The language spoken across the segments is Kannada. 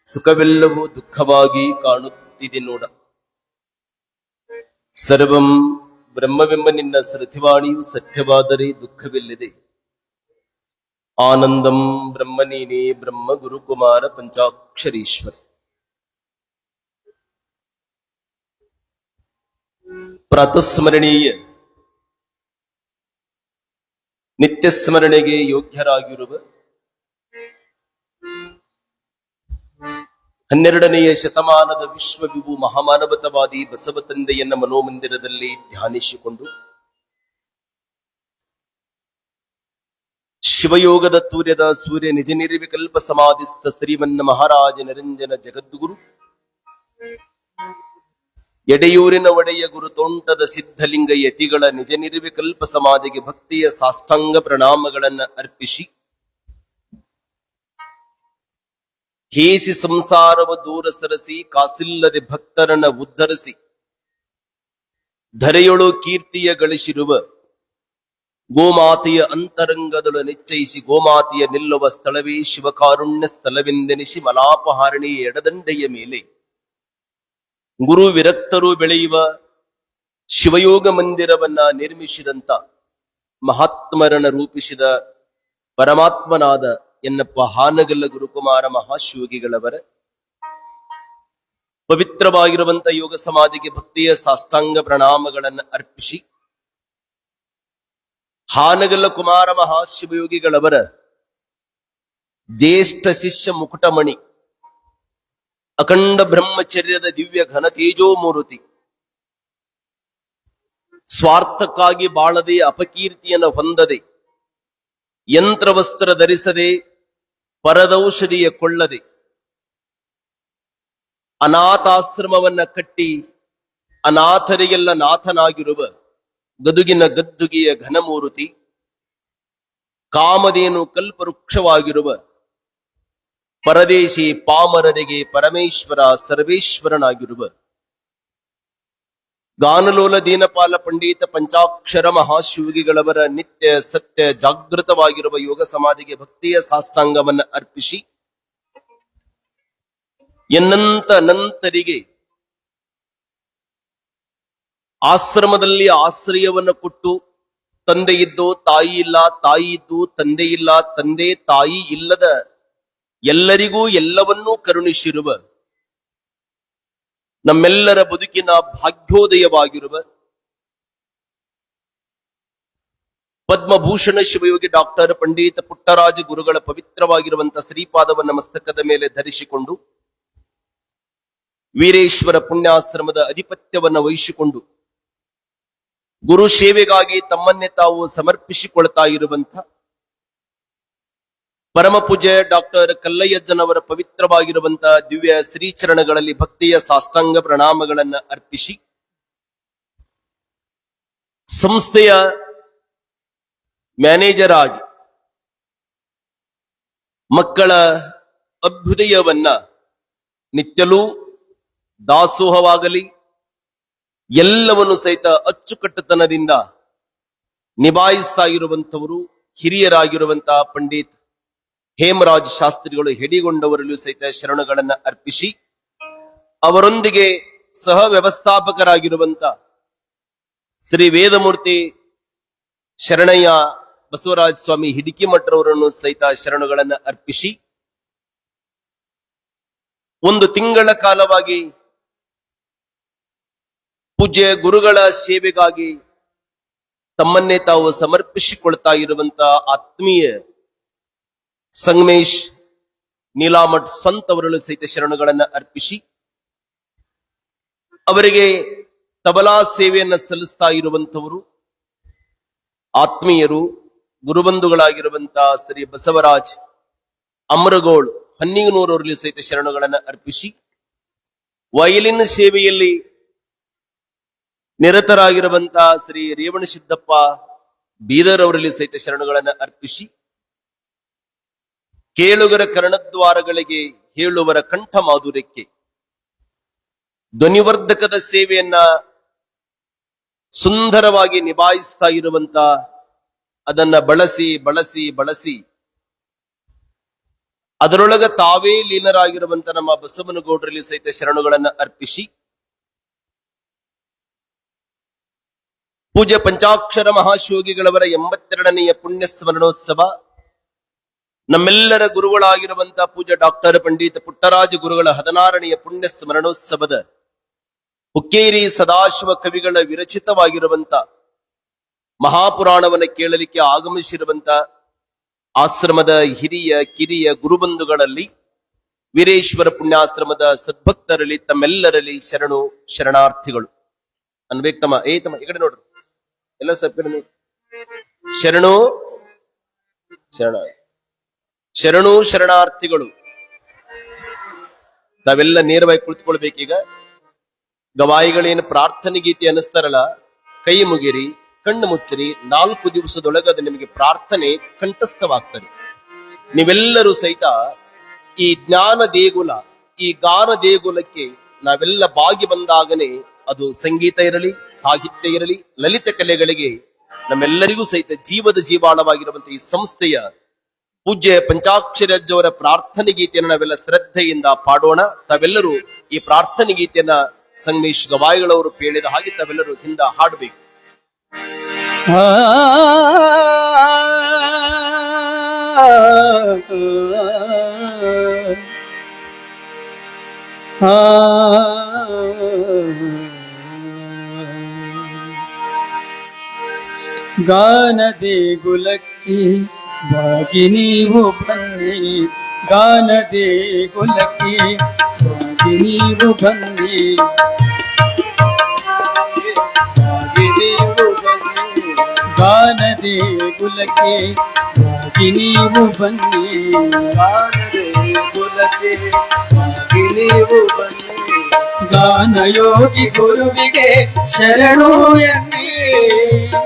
ಸುಖವೆಲ್ಲವೂ ದುಃಖವಾಗಿ ಕಾಣುತ್ತಿದೆ ನೋಡ. ಸರ್ವಂ ಬ್ರಹ್ಮವೆಂಬ ನಿನ್ನ ಸೃತಿವಾಣಿಯು ಸತ್ಯವಾದರೆ ದುಃಖವಿಲ್ಲದೆ. ಆನಂದಂ ಬ್ರಹ್ಮ ನೀನೇ ಬ್ರಹ್ಮ ಗುರುಕುಮಾರ ಪಂಚಾಕ್ಷರೀಶ್ವರ. ಪ್ರಾತಸ್ಮರಣೀಯ ನಿತ್ಯ ಸ್ಮರಣೆಗೆ ಯೋಗ್ಯರಾಗಿರುವ 12ನೆಯ ಶತಮಾನದ ವಿಶ್ವವಿಭು ಮಹಾಮಾನವತವಾದಿ ಬಸವ ತಂದೆಯನ್ನ ಮನೋಮಂದಿರದಲ್ಲಿ ಧ್ಯಾನಿಸಿಕೊಂಡು ಶಿವಯೋಗದ ತೂರ್ಯದ ಸೂರ್ಯ ನಿಜ ನಿರ್ವಿಕಲ್ಪ ಸಮಾಧಿಸ್ಥ ಶ್ರೀಮನ್ನ ಮಹಾರಾಜ ನಿರಂಜನ ಜಗದ್ಗುರು ಎಡೆಯೂರಿನ ಒಡೆಯ ಗುರು ತೋಂಟದ ಸಿದ್ಧಲಿಂಗ ಯತಿಗಳ ನಿಜ ನಿರ್ವಿಕಲ್ಪ ಸಮಾಧಿಗೆ ಭಕ್ತಿಯ ಸಾಷ್ಟಾಂಗ ಪ್ರಣಾಮಗಳನ್ನ ಅರ್ಪಿಸಿ, ಹೇಸಿ ಸಂಸಾರವ ದೂರ ಸರಸಿ ಕಾಸಿಲ್ಲದೆ ಭಕ್ತರನ್ನ ಉದ್ಧರಿಸಿ ಧರೆಯೊಳು ಕೀರ್ತಿಯ ಗಳಿಸಿರುವ ಗೋಮಾತೆಯ ಅಂತರಂಗದಳು ನಿಶ್ಚಯಿಸಿ ಗೋಮಾತೆಯ ನಿಲ್ಲುವ ಸ್ಥಳವೇ ಶಿವಕಾರುಣ್ಯ ಸ್ಥಳವೆಂದೆನಿಸಿ ಮಲಾಪಹಾರಣಿಯ ಎಡದಂಡೆಯ ಮೇಲೆ ಗುರು ವಿರಕ್ತರು ಬೆಳೆಯುವ ಶಿವಯೋಗ ಮಂದಿರವನ್ನ ನಿರ್ಮಿಸಿದಂತ ಮಹಾತ್ಮರನ್ನ ರೂಪಿಸಿದ ಪರಮಾತ್ಮನಾದ ಎನ್ನಪ್ಪ ಹಾನಗಲ್ಲ ಗುರುಕುಮಾರ ಮಹಾಶಿವಗಿಗಳವರ ಪವಿತ್ರವಾಗಿರುವಂತ ಯೋಗ ಸಮಾಧಿಗೆ ಭಕ್ತಿಯ ಸಾಷ್ಟಾಂಗ ಪ್ರಣಾಮಗಳನ್ನು ಅರ್ಪಿಸಿ, ಹಾನಗಲ್ಲ ಕುಮಾರ ಮಹಾಶಿವಯೋಗಿಗಳವರ ಜ್ಯೇಷ್ಠ ಶಿಷ್ಯ ಮುಕುಟಮಣಿ ಅಖಂಡ ಬ್ರಹ್ಮಚರ್ಯದ ದಿವ್ಯ ಘನ ತೇಜೋಮೂರ್ತಿ, ಸ್ವಾರ್ಥಕ್ಕಾಗಿ ಬಾಳದೆ ಅಪಕೀರ್ತಿಯನ್ನು ಹೊಂದದೆ ಯಂತ್ರವಸ್ತ್ರ ಧರಿಸದೆ ಪರದೌಷಧಿಯ ಕೊಳ್ಳದೆ ಅನಾಥಾಶ್ರಮವನ್ನ ಕಟ್ಟಿ ಅನಾಥರಿಗೆಲ್ಲ ನಾಥನಾಗಿರುವ ಗದುಗಿನ ಗದ್ದುಗೆಯ ಘನಮೂರ್ತಿ, ಕಾಮಧೇನು ಕಲ್ಪವೃಕ್ಷವಾಗಿರುವ ಪರದೇಶಿ ಪಾಮರರಿಗೆ ಪರಮೇಶ್ವರ ಸರ್ವೇಶ್ವರನಾಗಿರುವ ಗಾನಲೋಲ ದೀನಪಾಲ ಪಂಡಿತ ಪಂಚಾಕ್ಷರ ಮಹಾಶಿವಗಿಗಳವರ ನಿತ್ಯ ಸತ್ಯ ಜಾಗೃತವಾಗಿರುವ ಯೋಗ ಸಮಾಧಿಗೆ ಭಕ್ತಿಯ ಸಾಷ್ಟಾಂಗವನ್ನು ಅರ್ಪಿಸಿ, ಎನ್ನಂತ ಅನಂತರಿಗೆ ಆಶ್ರಮದಲ್ಲಿ ಆಶ್ರಯವನ್ನು ಕೊಟ್ಟು ತಂದೆ ಇದ್ದು ತಾಯಿ ಇಲ್ಲ, ತಾಯಿ ಇದ್ದು ತಂದೆ ಇಲ್ಲ, ತಂದೆ ತಾಯಿ ಇಲ್ಲದ ಎಲ್ಲರಿಗೂ ಎಲ್ಲವನ್ನೂ ಕರುಣಿಸಿರುವ ನಮ್ಮೆಲ್ಲರ ಬದುಕಿನ ಭಾಗ್ಯೋದಯವಾಗಿರುವ ಪದ್ಮಭೂಷಣ ಶಿವಯೋಗಿ ಡಾಕ್ಟರ್ ಪಂಡಿತ ಪುಟ್ಟರಾಜ ಗುರುಗಳ ಪವಿತ್ರವಾಗಿರುವಂತಹ ಶ್ರೀಪಾದವನ್ನ ಮಸ್ತಕದ ಮೇಲೆ ಧರಿಸಿಕೊಂಡು ವೀರೇಶ್ವರ ಪುಣ್ಯಾಶ್ರಮದ ಅಧಿಪತ್ಯವನ್ನ ವಹಿಸಿಕೊಂಡು ಗುರು ಸೇವೆಗಾಗಿ ತಮ್ಮನ್ನೇ ತಾವು ಸಮರ್ಪಿಸಿಕೊಳ್ತಾ ಇರುವಂತ ಪರಮ ಪೂಜ್ಯ ಡಾಕ್ಟರ್ ಕಲ್ಲಯ್ಯಜ್ಜನವರ ಪವಿತ್ರವಾಗಿರುವಂತಹ ದಿವ್ಯ ಶ್ರೀಚರಣಗಳಲ್ಲಿ ಭಕ್ತಿಯ ಸಾಷ್ಟಾಂಗ ಪ್ರಣಾಮಗಳನ್ನ ಅರ್ಪಿಸಿ, ಸಂಸ್ಥೆಯ ಮ್ಯಾನೇಜರ್ ಆಗಿ ಮಕ್ಕಳ ಅಭ್ಯುದಯವನ್ನ ನಿತ್ಯಲೂ ದಾಸೋಹವಾಗಲಿ ಎಲ್ಲವನ್ನು ಸಹಿತ ಅಚ್ಚುಕಟ್ಟುತನದಿಂದ ನಿಭಾಯಿಸ್ತಾ ಇರುವಂತವರು ಹಿರಿಯರಾಗಿರುವಂತಹ ಪಂಡಿತ್ ಹೇಮರಾಜ್ ಶಾಸ್ತ್ರಿಗಳು ಹೆಡಿಗೊಂಡವರಲ್ಲೂ ಸಹಿತ ಶರಣುಗಳನ್ನ ಅರ್ಪಿಸಿ, ಅವರೊಂದಿಗೆ ಸಹ ವ್ಯವಸ್ಥಾಪಕರಾಗಿರುವಂತ ಶ್ರೀ ವೇದಮೂರ್ತಿ ಶರಣಯ್ಯ ಬಸವರಾಜ ಸ್ವಾಮಿ ಹಿಡಿಕಿಮಠರವರನ್ನು ಸಹಿತ ಶರಣುಗಳನ್ನ ಅರ್ಪಿಸಿ, ಒಂದು ತಿಂಗಳ ಕಾಲವಾಗಿ ಪೂಜ್ಯ ಗುರುಗಳ ಸೇವೆಗಾಗಿ ತಮ್ಮನ್ನೇ ತಾವು ಸಮರ್ಪಿಸಿಕೊಳ್ತಾ ಇರುವಂತ ಆತ್ಮೀಯ ಸಂಗಮೇಶ್ ನೀಲಾಮಠ್ ಸ್ವಂತ ಅವರಲ್ಲೂ ಸಹಿತ ಶರಣುಗಳನ್ನ ಅರ್ಪಿಸಿ, ಅವರಿಗೆ ತಬಲಾ ಸೇವೆಯನ್ನ ಸಲ್ಲಿಸ್ತಾ ಇರುವಂತವರು ಆತ್ಮೀಯರು ಗುರುಬಂಧುಗಳಾಗಿರುವಂತಹ ಶ್ರೀ ಬಸವರಾಜ್ ಅಮರಗೋಳ್ ಹನ್ನಿಗನೂರವರಲ್ಲಿ ಸಹಿತ ಶರಣುಗಳನ್ನ ಅರ್ಪಿಸಿ, ವಯಲಿನ್ ಸೇವೆಯಲ್ಲಿ ನಿರತರಾಗಿರುವಂತಹ ಶ್ರೀ ರೇವಣ ಸಿದ್ದಪ್ಪ ಬೀದರ್ ಅವರಲ್ಲಿ ಸಹಿತ ಶರಣುಗಳನ್ನ ಅರ್ಪಿಸಿ, ಕೇಳುಗರ ಕರ್ಣದ್ವಾರಗಳಿಗೆ ಹೇಳುವರ ಕಂಠ ಮಾಧುರ್ಯಕ್ಕೆ ಧ್ವನಿವರ್ಧಕದ ಸೇವೆಯನ್ನ ಸುಂದರವಾಗಿ ನಿಭಾಯಿಸ್ತಾ ಇರುವಂತ, ಅದನ್ನ ಬಳಸಿ ಬಳಸಿ ಬಳಸಿ ಅದರೊಳಗ ತಾವೇ ಲೀನರಾಗಿರುವಂತ ನಮ್ಮ ಬಸವನಗೌಡರಲ್ಲಿ ಸಹಿತ ಶರಣುಗಳನ್ನ ಅರ್ಪಿಸಿ ಪೂಜ್ಯ ಪಂಚಾಕ್ಷರ ಮಹಾಶಿವೋಗಿಗಳವರ 82ನೆಯ ಪುಣ್ಯ ಸ್ಮರಣೋತ್ಸವ, ನಮ್ಮೆಲ್ಲರ ಗುರುಗಳಾಗಿರುವಂತಹ ಪೂಜ್ಯ ಡಾಕ್ಟರ್ ಪಂಡಿತ ಪುಟ್ಟರಾಜ ಗುರುಗಳ 16ನೆಯ ಪುಣ್ಯ ಸ್ಮರಣೋತ್ಸವದ ಹುಕ್ಕೇರಿ ಸದಾಶಿವ ಕವಿಗಳ ವಿರಚಿತವಾಗಿರುವಂತ ಮಹಾಪುರಾಣವನ್ನು ಕೇಳಲಿಕ್ಕೆ ಆಗಮಿಸಿರುವಂತ ಆಶ್ರಮದ ಹಿರಿಯ ಕಿರಿಯ ಗುರುಬಂಧುಗಳಲ್ಲಿ, ವೀರೇಶ್ವರ ಪುಣ್ಯಾಶ್ರಮದ ಸದ್ಭಕ್ತರಲ್ಲಿ, ತಮ್ಮೆಲ್ಲರಲ್ಲಿ ಶರಣು ಶರಣಾರ್ಥಿಗಳು ಅನ್ಬೇಕು. ತಮ್ಮ ಈ ಕಡೆ ನೋಡ್ರಿ, ಎಲ್ಲ ಸಬ್ಕಡೆ ಶರಣು ಶರಣು ಶರಣಾರ್ಥಿಗಳು. ತಾವೆಲ್ಲ ನೇರವಾಗಿ ಕುಳಿತುಕೊಳ್ಬೇಕೀಗ. ಗವಾಯಿಗಳೇನು ಪ್ರಾರ್ಥನೆ ಗೀತೆ ಅನ್ನಿಸ್ತಾರಲ್ಲ, ಕೈ ಮುಗಿರಿ, ಕಣ್ಣು ಮುಚ್ಚರಿ. 4 ದಿವಸದೊಳಗದು ನಿಮಗೆ ಪ್ರಾರ್ಥನೆ ಕಂಠಸ್ಥವಾಗ್ತದೆ. ನೀವೆಲ್ಲರೂ ಸಹಿತ ಈ ಜ್ಞಾನ ದೇಗುಲ, ಈ ಗಾನ ದೇಗುಲಕ್ಕೆ ನಾವೆಲ್ಲ ಬಾಗಿ ಬಂದಾಗನೇ ಅದು ಸಂಗೀತ ಇರಲಿ, ಸಾಹಿತ್ಯ ಇರಲಿ, ಲಲಿತ ಕಲೆಗಳಿಗೆ ನಮ್ಮೆಲ್ಲರಿಗೂ ಸಹಿತ ಜೀವದ ಜೀವಾಳವಾಗಿರುವಂತಹ ಈ ಸಂಸ್ಥೆಯ ಪೂಜ್ಯ ಪಂಚಾಕ್ಷರಜ್ಜವರ ಪ್ರಾರ್ಥನೆ ಗೀತೆಯನ್ನು ನಾವೆಲ್ಲ ಶ್ರದ್ಧೆಯಿಂದ ಪಾಡೋಣ. ತಾವೆಲ್ಲರೂ ಈ ಪ್ರಾರ್ಥನೆ ಗೀತೆಯನ್ನ ಸಂಗಮೇಶ್ ಗವಾಯಿಗಳವರು ಹೇಳಿದ ಹಾಗೆ ತಾವೆಲ್ಲರೂ ಹಿಂದ ಹಾಡಬೇಕು. ಗಾನ ದೇಗುಲಕ್ಕೆ ಬಾಗಿ ನೀವು ಬನ್ನಿ, ಗಾನ ದೇಗುಲಕ್ಕೆ ಬಾಗಿ ನೀವು ಬನ್ನಿ, ಗಾನ ದೇಗುಲಕ್ಕೆ ಬಾಗಿ ನೀವು ಬನ್ನಿ, ಗಾನ ದೇಗುಲಕ್ಕೆ ಬಾಗಿ ನೀವು ಬನ್ನಿ, ಗಾನಯೋಗಿ ಗುರುವಿಗೆ ಶರಣು ಎನ್ನಿ,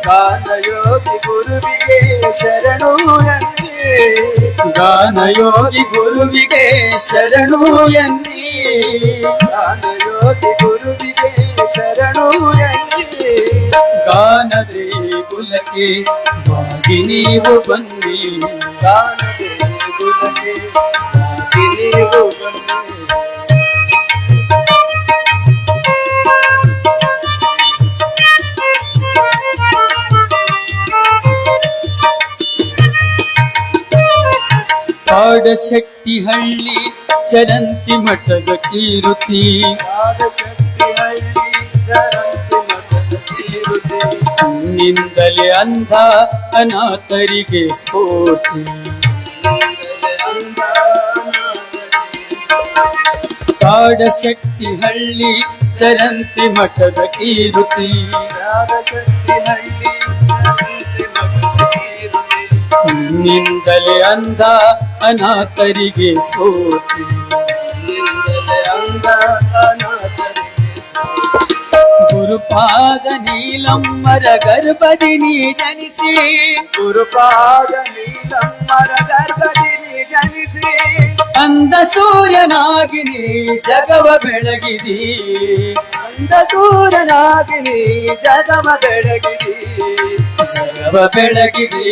ಗಾನಯೋಗಿ ಗುರುವಿಗೆ ಶರಣು ಎನ್ನಿ, ಗಾನಯೋಗಿ ಗುರುವಿಗೆ ಶರಣು ಎನ್ನಿ, ಗಾನಯೋಗಿ ಗುರುವಿಗೆ ಶರಣು ಎನ್ನಿ, ಗಾನ ದೇಗುಲಕ್ಕೆ ಬಾಗಿ ನೀವು ಬನ್ನಿ, ಗಾನ ದೇಗುಲಕ್ಕೆ ಬಾಗಿ ನೀವು ಬನ್ನಿ. ಕಾಡಶೆಟ್ಟಿಹಳ್ಳಿ ಚರಂತಿ ಮಠದ ಕೀರುತಿ, ಕಾಡಶೆಟ್ಟಿಹಳ್ಳಿ ಚರಂತಿ ಮಠದ ಕೀರುತಿ, ನಿಂದಲೇ ಅಂಧ ಅನಾಥರಿಗೆ ಸ್ಫೂರ್ತಿ, ಕಾಡಶೆಟ್ಟಿಹಳ್ಳಿ ಚರಂತಿ ಮಠದ ಕೀರುತಿ, ಕಾಡಶೆಟ್ಟಿಹಳ್ಳಿ ನಿಂದಲೇ ಅಂಧ ಅನಾಥರಿಗೆ ಸ್ಫೂರ್ತಿ, ನಿಂದಲೇ ಅಂಧ ಅನಾಥರಿಗೆ. ಗುರುಪಾದ ನೀಲಮ್ಮರ ಗರ್ಭದಿ ನೀ ಜನಿಸಿ, ಗುರುಪಾದ ನೀಲಮ್ಮರ ಗರ್ಭದಿ ನೀ ಜನಿಸಿ, ಅಂದ ಸೂರ್ಯನಾಗಿ ನೀ ಜಗವ ಬೆಳಗಿದಿ, ಅಂದ ಸೂರ್ಯನಾಗಿ ನೀ ಜಗವ ಬೆಳಗಿದಿ, ಜಗವ ಬೆಳಗಿದಿ,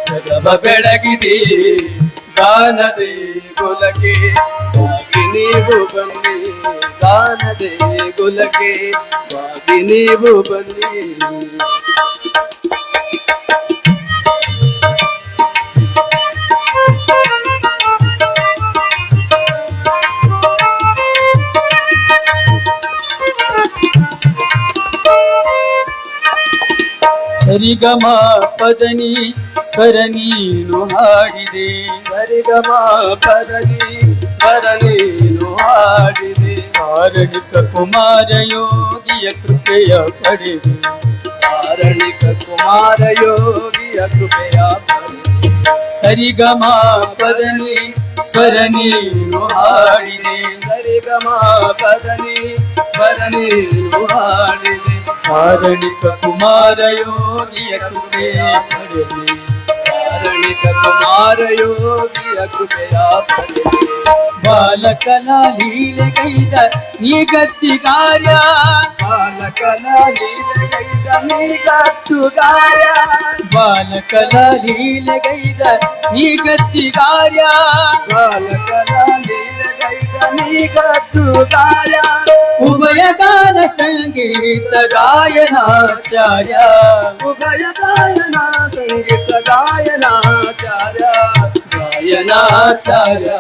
ಜಗವ ಬೆಳಗಿದಿ, ಗಾನ ದೇಗುಲಕ್ಕೆ ಬಾಗಿ ನೀವು ಬನ್ನಿ, ಗಾನ ದೇಗುಲಕ್ಕೆ ಬಾಗಿ ನೀವು ಬನ್ನಿ. ಸರಿಗಮ ಪದನಿ ಸ್ವರ ನೀನು ಹಾಡಿದೆ, ಸರಿಗಮ ಪದನಿ ಸ್ವರ ನೀನು ಹಾಡಿದೆ, ಕಾರಣಿಕ ಕುಮಾರ ಯೋಗಿಯ ಕೃಪೆಯ ಪಡೆದು, ಕಾರಣಿಕ ಕುಮಾರ ಯೋಗಿಯ ಕೃಪೆಯ ಪಡೆದು, ಸರಿಗಮ ಪದನಿ ಸ್ವರ ನೀನು ಹಾಡಿದೆ, ಸರಿಗಮ ಪದನಿ ಸ್ವರ ನೀನು ಹಾಡಿದೆ, ಕಾರಣಿಕ ಕುಮಾರ ಯೋಗಿಯ ಕೃಪೆಯ ಪಡೆದು, ಕಾರಣಿಕ ಕುಮಾರ ಯೋಗಿಯ ಕೃಪೆಯ ಫಲವೇ. ಬಾಲಕನ ಲೀಲೆಗೈದ ನೀಗತ್ತಿ ಕಾರ್ಯ, ಬಾಲಕನ ಲೀಲೆಗೈದ ನೀಗತ್ತು ಕಾರ್ಯ, ಬಾಲಕನ ಲೀಲೆಗೈದ ನೀಗತ್ತಿ ಕಾರ್ಯ, ಬಾಲಕನ ಲೀಲೆಗೈದ ನೀಗತ್ತು ಕಾರ್ಯ. ಉಭಯ ಗಾನ ಸಂಗೀತ ಗಾಯನಾಚಾರ್ಯ, ಉಭಯ ಗಾಯನ ಸಂಗೀತ ಗಾಯನಾಚಾರ್ಯ, ಗಾಯನಾಚಾರ್ಯ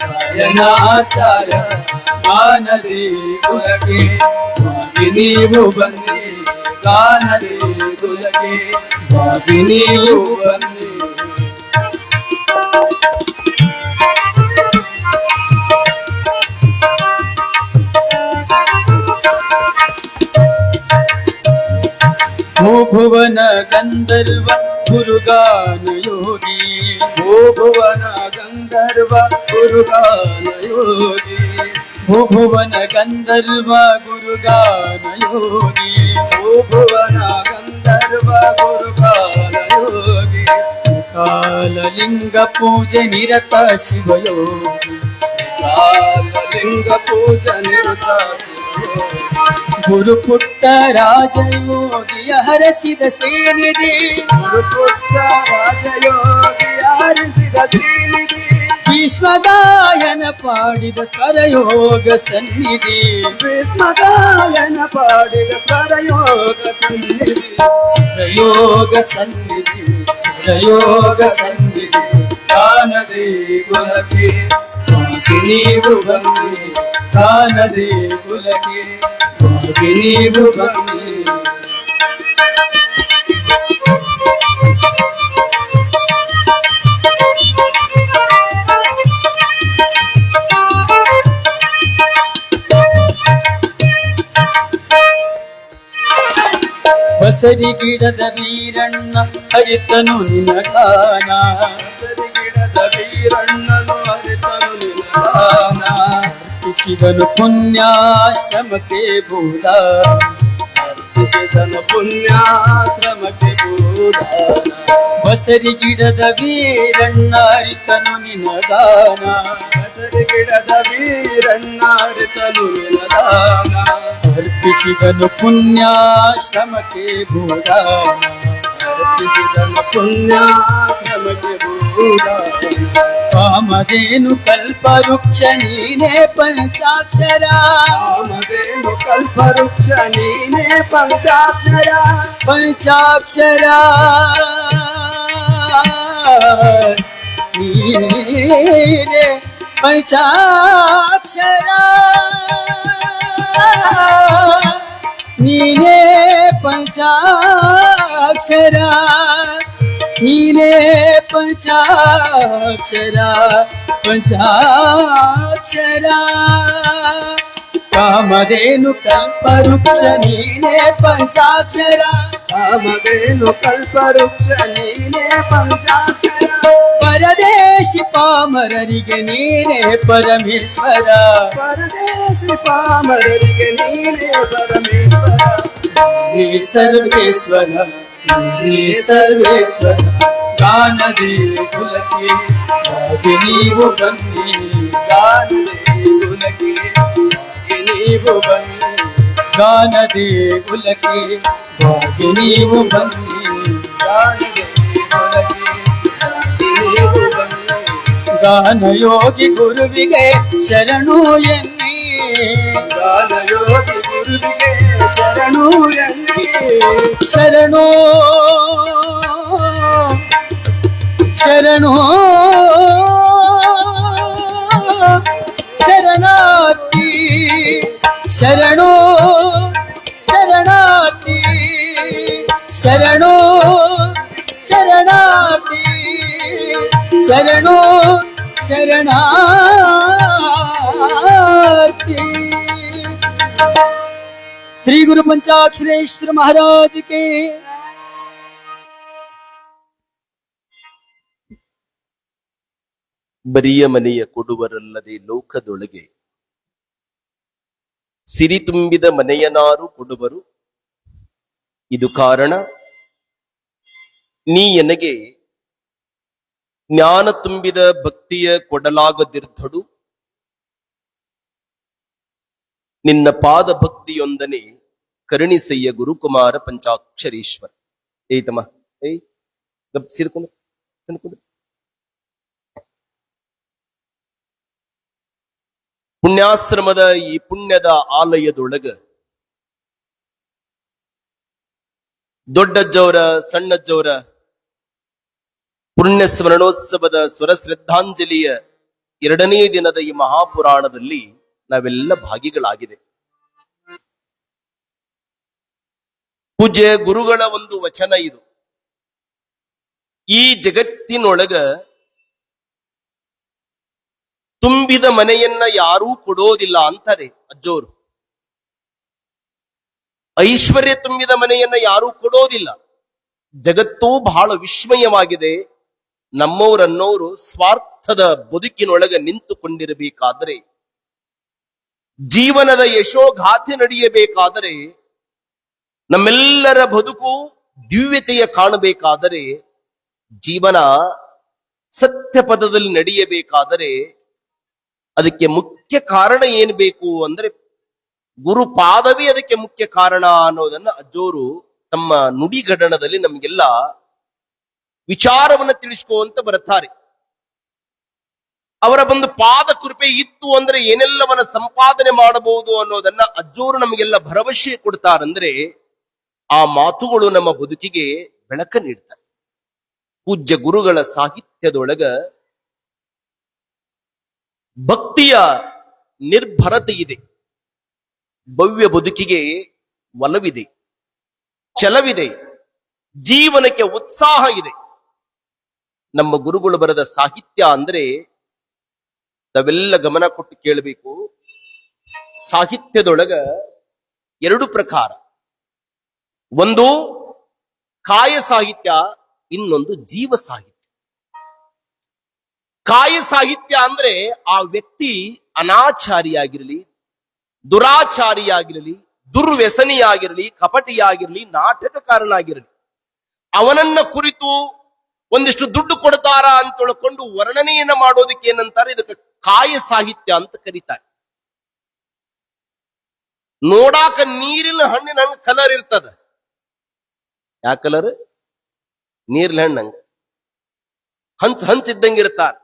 ಗಾಯನಾಚಾರ್ಯ. ಗಾನದೇ ಕುಲಗೆ ಬಾಗಿ ನೀವು ಬನ್ನಿ, ಗಾನದೇ ಕುಲಗೆ ಬಾಗಿ ನೀವು ಬನ್ನಿ. ಭುವನ ಗಂಧರ್ವ ಗುರುಗಾನ ಯೋಗಿ, ಭುವನ ಗಂಧರ್ವ ಗುರುಗಾನ ಯೋಗಿ, ಭುವನ ಗಂಧರ್ವ ಗುರುಗಾನ ಯೋಗಿ, ಭುವನ ಗಂಧರ್ವ ಗುರುಗಾನ ಯೋಗಿ. ಕಾಲಲಿಂಗ ಪೂಜೆ ನಿರತ ಶಿವಯೋಗಿ, ಕಾಲಲಿಂಗ ಪೂಜೆ ನಿರತ ಶಿವಯೋಗಿ. ಗುರುಪುಟ್ಟ ರಾಜಯೋಗಿಯ ಹರಸಿದ ಶ್ರೀನಿಧಿ, ಗುರುಪುಟ್ಟ ರಾಜಯೋಗಿಯ ಹರಸಿದ ಶ್ರೀನಿಧಿ. ಭೀಷ್ಮಗಾಯನ ಪಾಡಿದ ಸ್ವರಯೋಗ ಸನ್ನಿಧಿ, ಭೀಷ್ಮಗಾಯನ ಪಾಡಿದ ಸ್ವರಯೋಗ ಸನ್ನಿಧಿ, ಸ್ವರಯೋಗ ಸನ್ನಿಧಿ, ಸ್ವರಯೋಗ ಸನ್ನಿಧಿ. ಗಾನದೇ ಕುಲಗೆ ಬಾಗಿ ನೀವು ಬನ್ನಿ, ಗಾನದೇ ಕುಲಗೆ ಬಾಗಿ ನೀವು ಬನ್ನಿ. ಬಸರಿ ಗಿಡದ ವೀರಣ್ಣ ಹರಿತನು ನಿನಗಾನ, ಬಸರಿ ಗಿಡದ ವೀರಣ್ಣನು ಹರಿತನು ನಿನಗಾನ. ಅರ್ಪಿಸಿದನು ಪುಣ್ಯಾಶ್ರಮಕ್ಕೆ ಭೂದಾನ, ಅರ್ಪಿಸಿದನು ಪುಣ್ಯಾಶ್ರಮಕ್ಕೆ ಭೂದಾನ. ಬಸರಿ ಗಿಡದ ವೀರಣ್ಣ ಹರಿತನು ನಿನಗಾನ, ಬಸರಿ ಗಿಡದ ವೀರಣ್ಣ ಹರಿತನು ನಿನಗಾನ. ಅರ್ಪಿಸಿದನು ಪುಣ್ಯಾಶ್ರಮಕ್ಕೆ ಭೂದಾನ, ಅರ್ಪಿಸಿದನು ಪುಣ್ಯಾಶ್ರಮಕ್ಕೆ ಭೂದಾನ. ಕಾಮಧೇನು ಕಲ್ಪವೃಕ್ಷ ನೀನೇ ಪಂಚಾಕ್ಷರ, ಕಾಮಧೇನು ಕಲ್ಪವೃಕ್ಷ ನೀನೇ ಪಂಚಾಕ್ಷರ, ಪಂಚಾಕ್ಷರ ನೀನೇ ಪಂಚಾಕ್ಷರ, ನೀನೇ ಪಂಚಾಕ್ಷರ, ನೀನೇ ಪಂಚಾಕ್ಷರ, ಪಂಚಾಕ್ಷರ. ಕಾಮಧೇನು ಕಲ್ಪವೃಕ್ಷ ನೀನೇ ಪಂಚಾಕ್ಷರ, ಕಾಮಧೇನು ಕಲ್ಪವೃಕ್ಷ ನೀನೇ ಪಂಚಾಕ್ಷರ. ಪರದೇಶಿ ಪಾಮರರಿಗೆ ನೀನೇ ಪರಮೇಶ್ವರ, ಪರದೇಶಿ ಪಾಮರರಿಗೆ ನೀನೇ ಪರಮೇಶ್ವರ. ನೀ ಸರ್ವೇಶ್ವರ, ನೀ ಸರ್ವೇಶ್ವರ. ಗಾನದೇ ಕುಲಕ್ಕೆ ಬಾಗಿ ನೀವು ಬನ್ನಿ, ಗಾನದೇ ಕುಲಕ್ಕೆ ಬಾಗಿ ನೀವು ಬನ್ನಿ, ಗಾನದೇ ಕುಲಕ್ಕೆ ಬಾಗಿ ನೀವು ಬನ್ನಿ, ಗಾನದೇ ಕುಲಕ್ಕೆ ಬಾಗಿ ನೀವು ಬನ್ನಿ. ಗಾನಯೋಗಿ ಗುರುವಿಗೆ ಶರಣು ಎನ್ನಿ, ಗಾನಯೋಗಿ ಗುರುವಿಗೆ ಶರಣು ಎನ್ನಿ. ಶರಣೋ ಶರಣೋ ಶರಣಾರ್ಥಿ, ಶರಣೋ ಶರಣಾರ್ಥಿ, ಶರಣೋ ಶರಣಾರ್ಥಿ, ಶರಣೋ ಶರಣಾರ್ಥಿ. ಶ್ರೀ ಗುರು ಪಂಚಾಕ್ಷರೇಶ್ವರ ಮಹಾರಾಜ್ ಕೆ. ಬರಿಯ ಮನೆಯ ಕೊಡುವರಲ್ಲದೆ ಲೋಕದೊಳಗೆ ಸಿರಿ ತುಂಬಿದ ಮನೆಯನಾರು ಕೊಡುವರು. ಇದು ಕಾರಣ ನೀ ಎನಗೆ ಜ್ಞಾನ ತುಂಬಿದ ಭಕ್ತಿಯ ಕೊಡಲಾಗದಿರ್ಧಡು ನಿನ್ನ ಪಾದ ಭಕ್ತಿಯೊಂದನೆ ಕರುಣಿಸಯ್ಯ ಗುರುಕುಮಾರ ಪಂಚಾಕ್ಷರೀಶ್ವರ. ಏತಮ್ಮ ಏಯ್ ಸಿದ್ಕೊಂಡು ಪುಣ್ಯಾಶ್ರಮದ ಈ ಪುಣ್ಯದ ಆಲಯದೊಳಗ ದೊಡ್ಡಜ್ಜವರ ಸಣ್ಣಜ್ಜವರ ಪುಣ್ಯ ಸ್ಮರಣೋತ್ಸವದ ಸ್ವರ ಶ್ರದ್ಧಾಂಜಲಿಯ 2ನೇ ದಿನದ ಈ ಮಹಾಪುರಾಣದಲ್ಲಿ ನಾವೆಲ್ಲ ಭಾಗಿಗಳಾಗಿದೆ. ಪೂಜ್ಯ ಗುರುಗಳ ಒಂದು ವಚನ ಇದು. ಈ ಜಗತ್ತಿನೊಳಗ ತುಂಬಿದ ಮನೆಯನ್ನ ಯಾರೂ ಕೊಡೋದಿಲ್ಲ ಅಂತಾರೆ ಅಜ್ಜೋರು. ಐಶ್ವರ್ಯ ತುಂಬಿದ ಮನೆಯನ್ನ ಯಾರೂ ಕೊಡೋದಿಲ್ಲ. ಜಗತ್ತೂ ಬಹಳ ವಿಸ್ಮಯವಾಗಿದೆ. ನಮ್ಮವರನ್ನೋರು ಸ್ವಾರ್ಥದ ಬದುಕಿನೊಳಗೆ ನಿಂತುಕೊಂಡಿರಬೇಕಾದರೆ, ಜೀವನದ ಯಶೋಗಾಥೆ ನಡೆಯಬೇಕಾದರೆ, ನಮ್ಮೆಲ್ಲರ ಬದುಕು ದಿವ್ಯತೆಯ ಕಾಣಬೇಕಾದರೆ, ಜೀವನ ಸತ್ಯ ಪದದಲ್ಲಿ ನಡೆಯಬೇಕಾದರೆ ಅದಕ್ಕೆ ಮುಖ್ಯ ಕಾರಣ ಏನ್ ಬೇಕು ಅಂದ್ರೆ ಗುರುಪಾದವೇ ಅದಕ್ಕೆ ಮುಖ್ಯ ಕಾರಣ ಅನ್ನೋದನ್ನ ಅಜ್ಜೋರು ತಮ್ಮ ನುಡಿಗಡಣದಲ್ಲಿ ನಮಗೆಲ್ಲ ವಿಚಾರವನ್ನ ತಿಳಿಸ್ಕೊಂತ ಬರುತ್ತಾರೆ. ಅವರ ಒಂದು ಪಾದ ಕೃಪೆ ಇತ್ತು ಅಂದ್ರೆ ಏನೆಲ್ಲವನ್ನ ಸಂಪಾದನೆ ಮಾಡಬಹುದು ಅನ್ನೋದನ್ನ ಅಜ್ಜೋರು ನಮಗೆಲ್ಲ ಭರವಸೆ ಕೊಡ್ತಾರಂದ್ರೆ ಆ ಮಾತುಗಳು ನಮ್ಮ ಬದುಕಿಗೆ ಬೆಳಕ ನೀಡ್ತಾರೆ. ಪೂಜ್ಯ ಗುರುಗಳ ಸಾಹಿತ್ಯದೊಳಗ ಭಕ್ತಿಯ ನಿರ್ಭರತೆ ಇದೆ, ಭವ್ಯ ಬದುಕಿಗೆ ಒಲವಿದೆ, ಛಲವಿದೆ, ಜೀವನಕ್ಕೆ ಉತ್ಸಾಹ ಇದೆ. ನಮ್ಮ ಗುರುಗಳು ಬರೆದ ಸಾಹಿತ್ಯ ಅಂದ್ರೆ ತಾವೆಲ್ಲ ಗಮನ ಕೊಟ್ಟು ಕೇಳಬೇಕು. ಸಾಹಿತ್ಯದೊಳಗ 2 ಪ್ರಕಾರ, ಒಂದು ಕಾಯ ಸಾಹಿತ್ಯ, ಇನ್ನೊಂದು ಜೀವ ಸಾಹಿತ್ಯ. ಕಾಯ ಸಾಹಿತ್ಯ ಅಂದ್ರೆ ಆ ವ್ಯಕ್ತಿ ಅನಾಚಾರಿಯಾಗಿರಲಿ, ದುರಾಚಾರಿಯಾಗಿರಲಿ, ದುರ್ವ್ಯಸನಿಯಾಗಿರಲಿ, ಕಪಟಿಯಾಗಿರಲಿ, ನಾಟಕಕಾರನಾಗಿರಲಿ, ಅವನನ್ನ ಕುರಿತು ಒಂದಿಷ್ಟು ದುಡ್ಡು ಕೊಡ್ತಾರ ಅಂತ ತಿಳ್ಕೊಂಡು ವರ್ಣನೆಯನ್ನ ಮಾಡೋದಕ್ಕೆ ಏನಂತಾರೆ, ಇದಕ್ಕೆ ಕಾಯ ಸಾಹಿತ್ಯ ಅಂತ ಕರೀತಾರೆ. ನೋಡಾಕ ನೀರಿನ ಹಣ್ಣಿನ ಹಂಗ ಕಲರ್ ಇರ್ತದ. ಯಾವ ಕಲರ್? ನೀರ್ಲ ಹಣ್ಣಂಗ ಹಂಚಿದ್ದಂಗಿರ್ತಾರ.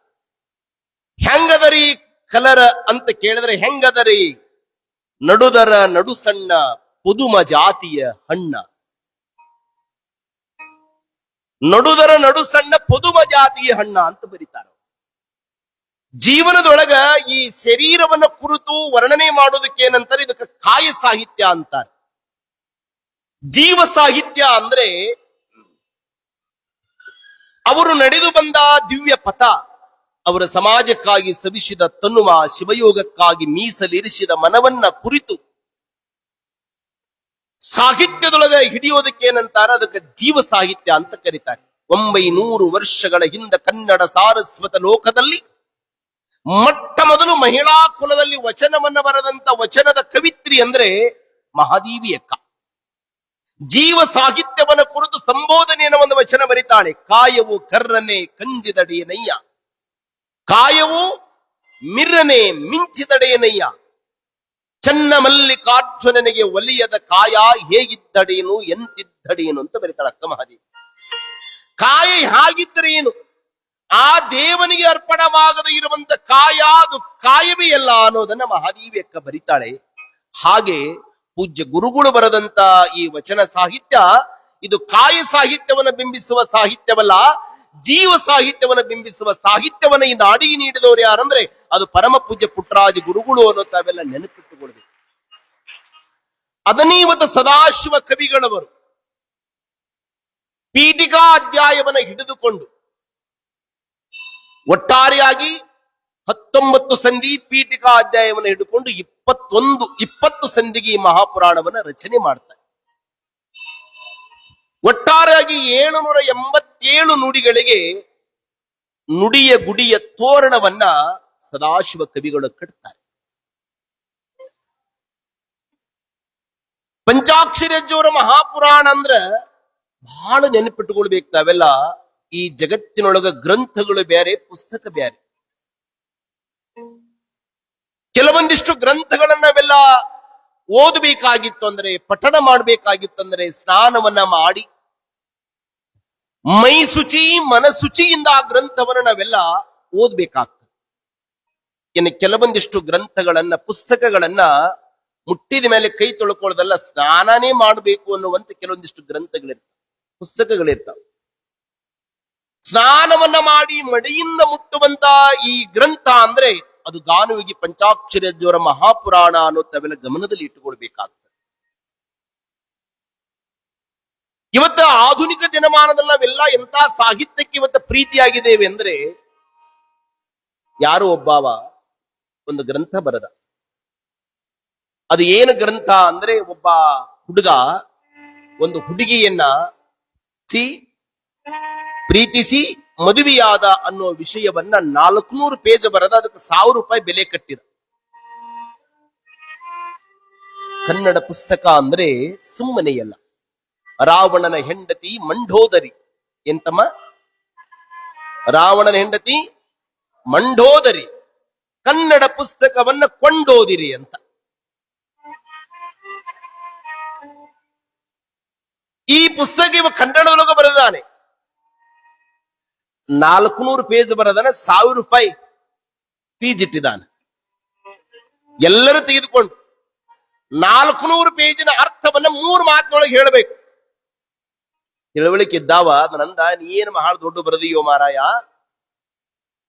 ಹೆಂಗದರಿ ಕಲರ್ ಅಂತ ಕೇಳಿದ್ರೆ ಹೆಂಗದರಿ? ನಡುದರ ನಡು ಸಣ್ಣ ಪುದುಮ ಜಾತಿಯ ಹಣ್ಣ. ನಡುದರ ನಡು ಸಣ್ಣ ಪುದುಮ ಜಾತಿಯ ಹಣ್ಣ ಅಂತ ಬರೀತಾರ. ಜೀವನದೊಳಗ ಈ ಶರೀರವನ್ನ ಕುರಿತು ವರ್ಣನೆ ಮಾಡೋದಕ್ಕೆ ಏನಂತಾರೆ, ಇದಕ್ಕೆ ಕಾಯ ಸಾಹಿತ್ಯ ಅಂತಾರೆ. ಜೀವ ಸಾಹಿತ್ಯ ಅಂದ್ರೆ ಅವರು ನಡೆದು ಬಂದ ದಿವ್ಯ ಪಥ, ಅವರ ಸಮಾಜಕ್ಕಾಗಿ ಸವಿಸಿದ ತನುಮ, ಶಿವಯೋಗಕ್ಕಾಗಿ ಮೀಸಲಿರಿಸಿದ ಮನವನ್ನ ಕುರಿತು ಸಾಹಿತ್ಯದೊಳಗೆ ಹಿಡಿಯೋದಕ್ಕೆ ಏನಂತಾರ, ಅದಕ್ಕೆ ಜೀವ ಸಾಹಿತ್ಯ ಅಂತ ಕರೀತಾರೆ. 900 ವರ್ಷಗಳ ಹಿಂದೆ ಕನ್ನಡ ಸಾರಸ್ವತ ಲೋಕದಲ್ಲಿ ಮೊಟ್ಟ ಮೊದಲು ಮಹಿಳಾ ಕುಲದಲ್ಲಿ ವಚನವನ್ನ ಬರೆದಂತ ವಚನದ ಕವಿತ್ರಿ ಅಂದ್ರೆ ಮಹಾದೇವಿ ಅಕ್ಕ. ಜೀವ ಸಾಹಿತ್ಯವನ್ನ ಕುರಿತು ಸಂಬೋಧನೆಯನ್ನು ಒಂದು ವಚನ ಬರಿತಾಳೆ. ಕಾಯವು ಕರ್ರನೆ ಕಂಜಿದಡೆಯನಯ್ಯ, ಕಾಯವು ಮಿರ್ರನೆ ಮಿಂಚಿದಡೆಯನಯ್ಯ, ಚನ್ನ ಮಲ್ಲಿಕಾರ್ಜುನನಿಗೆ ಒಲಿಯದ ಕಾಯ ಹೇಗಿದ್ದಡೇನು ಎಂತಿದ್ದಡೇನು ಅಂತ ಬರೀತಾಳೆ ಅಕ್ಕ ಮಹಾದೇವಿ. ಕಾಯ ಹಾಗಿದ್ದರೆ ಏನು? ಆ ದೇವನಿಗೆ ಅರ್ಪಣವಾಗದೆ ಇರುವಂತ ಕಾಯ ಅದು ಕಾಯವೇ ಅಲ್ಲ ಅನ್ನೋದನ್ನ ಮಹಾದೇವಿ ಅಕ್ಕ ಬರಿತಾಳೆ. ಹಾಗೆ ಪೂಜ್ಯ ಗುರುಗಳು ಬರೆದಂತ ಈ ವಚನ ಸಾಹಿತ್ಯ ಇದು ಕಾಯ ಸಾಹಿತ್ಯವನ್ನ ಬಿಂಬಿಸುವ ಸಾಹಿತ್ಯವಲ್ಲ, ಜೀವ ಸಾಹಿತ್ಯವನ್ನ ಬಿಂಬಿಸುವ ಸಾಹಿತ್ಯವನ್ನ ಈ ನಾಡಿಗೆ ನೀಡಿದವರು ಯಾರಂದ್ರೆ ಅದು ಪರಮ ಪೂಜ್ಯ ಪುಟ್ಟರಾಜ ಗುರುಗಳು ಅನ್ನೋ ತಾವೆಲ್ಲ ನೆನಪಿಟ್ಟುಕೊಳ್ಬೇಕು. ಅದನ್ನೇ ಇವತ್ತು ಸದಾಶಿವ ಕವಿಗಳವರು ಪೀಠಿಕಾ ಅಧ್ಯಾಯವನ್ನ ಹಿಡಿದುಕೊಂಡು ಒಟ್ಟಾರೆಯಾಗಿ 19 ಸಂಧಿ ಪೀಠಿಕಾ ಅಧ್ಯಾಯವನ್ನು ಹಿಡಿದುಕೊಂಡು 20 ಸಂಧಿಗೆ ಈ ಮಹಾಪುರಾಣವನ್ನ ರಚನೆ ಮಾಡ್ತಾರೆ. ಒಟ್ಟಾರೆಯಾಗಿ 787 ನುಡಿಗಳಿಗೆ ನುಡಿಯ ಗುಡಿಯ ತೋರಣವನ್ನ ಸದಾಶಿವ ಕವಿಗಳು ಕಟ್ತಾರೆ. ಪಂಚಾಕ್ಷರಿ ಅಜ್ಜೋರ ಮಹಾಪುರಾಣ ಅಂದ್ರ ಬಹಳ ನೆನಪಿಟ್ಟುಕೊಳ್ಬೇಕು ತಾವೆಲ್ಲ. ಈ ಜಗತ್ತಿನೊಳಗ ಗ್ರಂಥಗಳು ಬೇರೆ, ಪುಸ್ತಕ ಬೇರೆ. ಕೆಲವೊಂದಿಷ್ಟು ಗ್ರಂಥಗಳನ್ನ ನಾವೆಲ್ಲ ಓದಬೇಕಾಗಿತ್ತು ಅಂದ್ರೆ, ಪಠಣ ಮಾಡಬೇಕಾಗಿತ್ತಂದ್ರೆ ಸ್ನಾನವನ್ನ ಮಾಡಿ ಮೈ ಶುಚಿ ಮನಶುಚಿಯಿಂದ ಆ ಗ್ರಂಥವನ್ನು ನಾವೆಲ್ಲ ಓದ್ಬೇಕಾಗ್ತದೆ. ಇನ್ನು ಕೆಲವೊಂದಿಷ್ಟು ಗ್ರಂಥಗಳನ್ನ, ಪುಸ್ತಕಗಳನ್ನ ಮುಟ್ಟಿದ ಮೇಲೆ ಕೈ ತೊಳ್ಕೊಳ್ಳೋದಲ್ಲ, ಸ್ನಾನನೇ ಮಾಡಬೇಕು ಅನ್ನುವಂತ ಕೆಲವೊಂದಿಷ್ಟು ಗ್ರಂಥಗಳಿರ್ತಾವೆ, ಪುಸ್ತಕಗಳಿರ್ತಾವೆ. ಸ್ನಾನವನ್ನ ಮಾಡಿ ಮಡಿಯಿಂದ ಮುಟ್ಟುವಂತ ಈ ಗ್ರಂಥ ಅಂದ್ರೆ ಅದು ಗಾನುವಿಗೆ ಪಂಚಾಕ್ಷರಿ ದೇವರ ಮಹಾಪುರಾಣ ಅನ್ನೋ ತಾವೆಲ್ಲ ಗಮನದಲ್ಲಿ ಇಟ್ಟುಕೊಳ್ಬೇಕಾಗ್ತದೆ. ಇವತ್ತ ಆಧುನಿಕ ದಿನಮಾನದಲ್ಲಿ ನಾವೆಲ್ಲ ಎಂತ ಸಾಹಿತ್ಯಕ್ಕೆ ಇವತ್ತ ಪ್ರೀತಿಯಾಗಿದ್ದೇವೆ ಅಂದ್ರೆ, ಯಾರು ಒಬ್ಬವ ಒಂದು ಗ್ರಂಥ ಬರೆದ. ಅದು ಏನು ಗ್ರಂಥ ಅಂದ್ರೆ, ಒಬ್ಬ ಹುಡುಗ ಒಂದು ಹುಡುಗಿಯನ್ನ ಪ್ರೀತಿಸಿ ಮದುವೆಯಾದ ಅನ್ನೋ ವಿಷಯವನ್ನ 400 ಪೇಜ್ ಬರೆದ. ಅದಕ್ಕೆ 1000 ರೂಪಾಯಿ ಬೆಲೆ ಕಟ್ಟಿದ. ಕನ್ನಡ ಪುಸ್ತಕ ಅಂದ್ರೆ ಸುಮ್ಮನೆಯಲ್ಲ. ರಾವಣನ ಹೆಂಡತಿ ಮಂಡೋದರಿ, ಎಂತಮ್ಮ? ರಾವಣನ ಹೆಂಡತಿ ಮಂಡೋದರಿ ಕನ್ನಡ ಪುಸ್ತಕವನ್ನ ಕೊಂಡೋದಿರಿ ಅಂತ. ಈ ಪುಸ್ತಕ ಇವ ಕನ್ನಡದೊಳಗೆ ಬರೆದಾನೆ. 400 ಪೇಜ್ ಬರದಾನ, 1000 ರೂಪಾಯಿ ಫೀಸ್ ಇಟ್ಟಿದ್ದಾನೆ. ಎಲ್ಲರೂ ತೆಗೆದುಕೊಂಡು 400 ಪೇಜಿನ ಅರ್ಥವನ್ನ 3 ಮಾತಿನೊಳಗೆ ಹೇಳಬೇಕು. ತಿಳುವಳಿಕೆ ಇದ್ದಾವ ಅದನಂದ, ನೀ ಏನು ಬಹಳ ದೊಡ್ಡ ಬರದಿಯೋ ಮಾರಾಯ,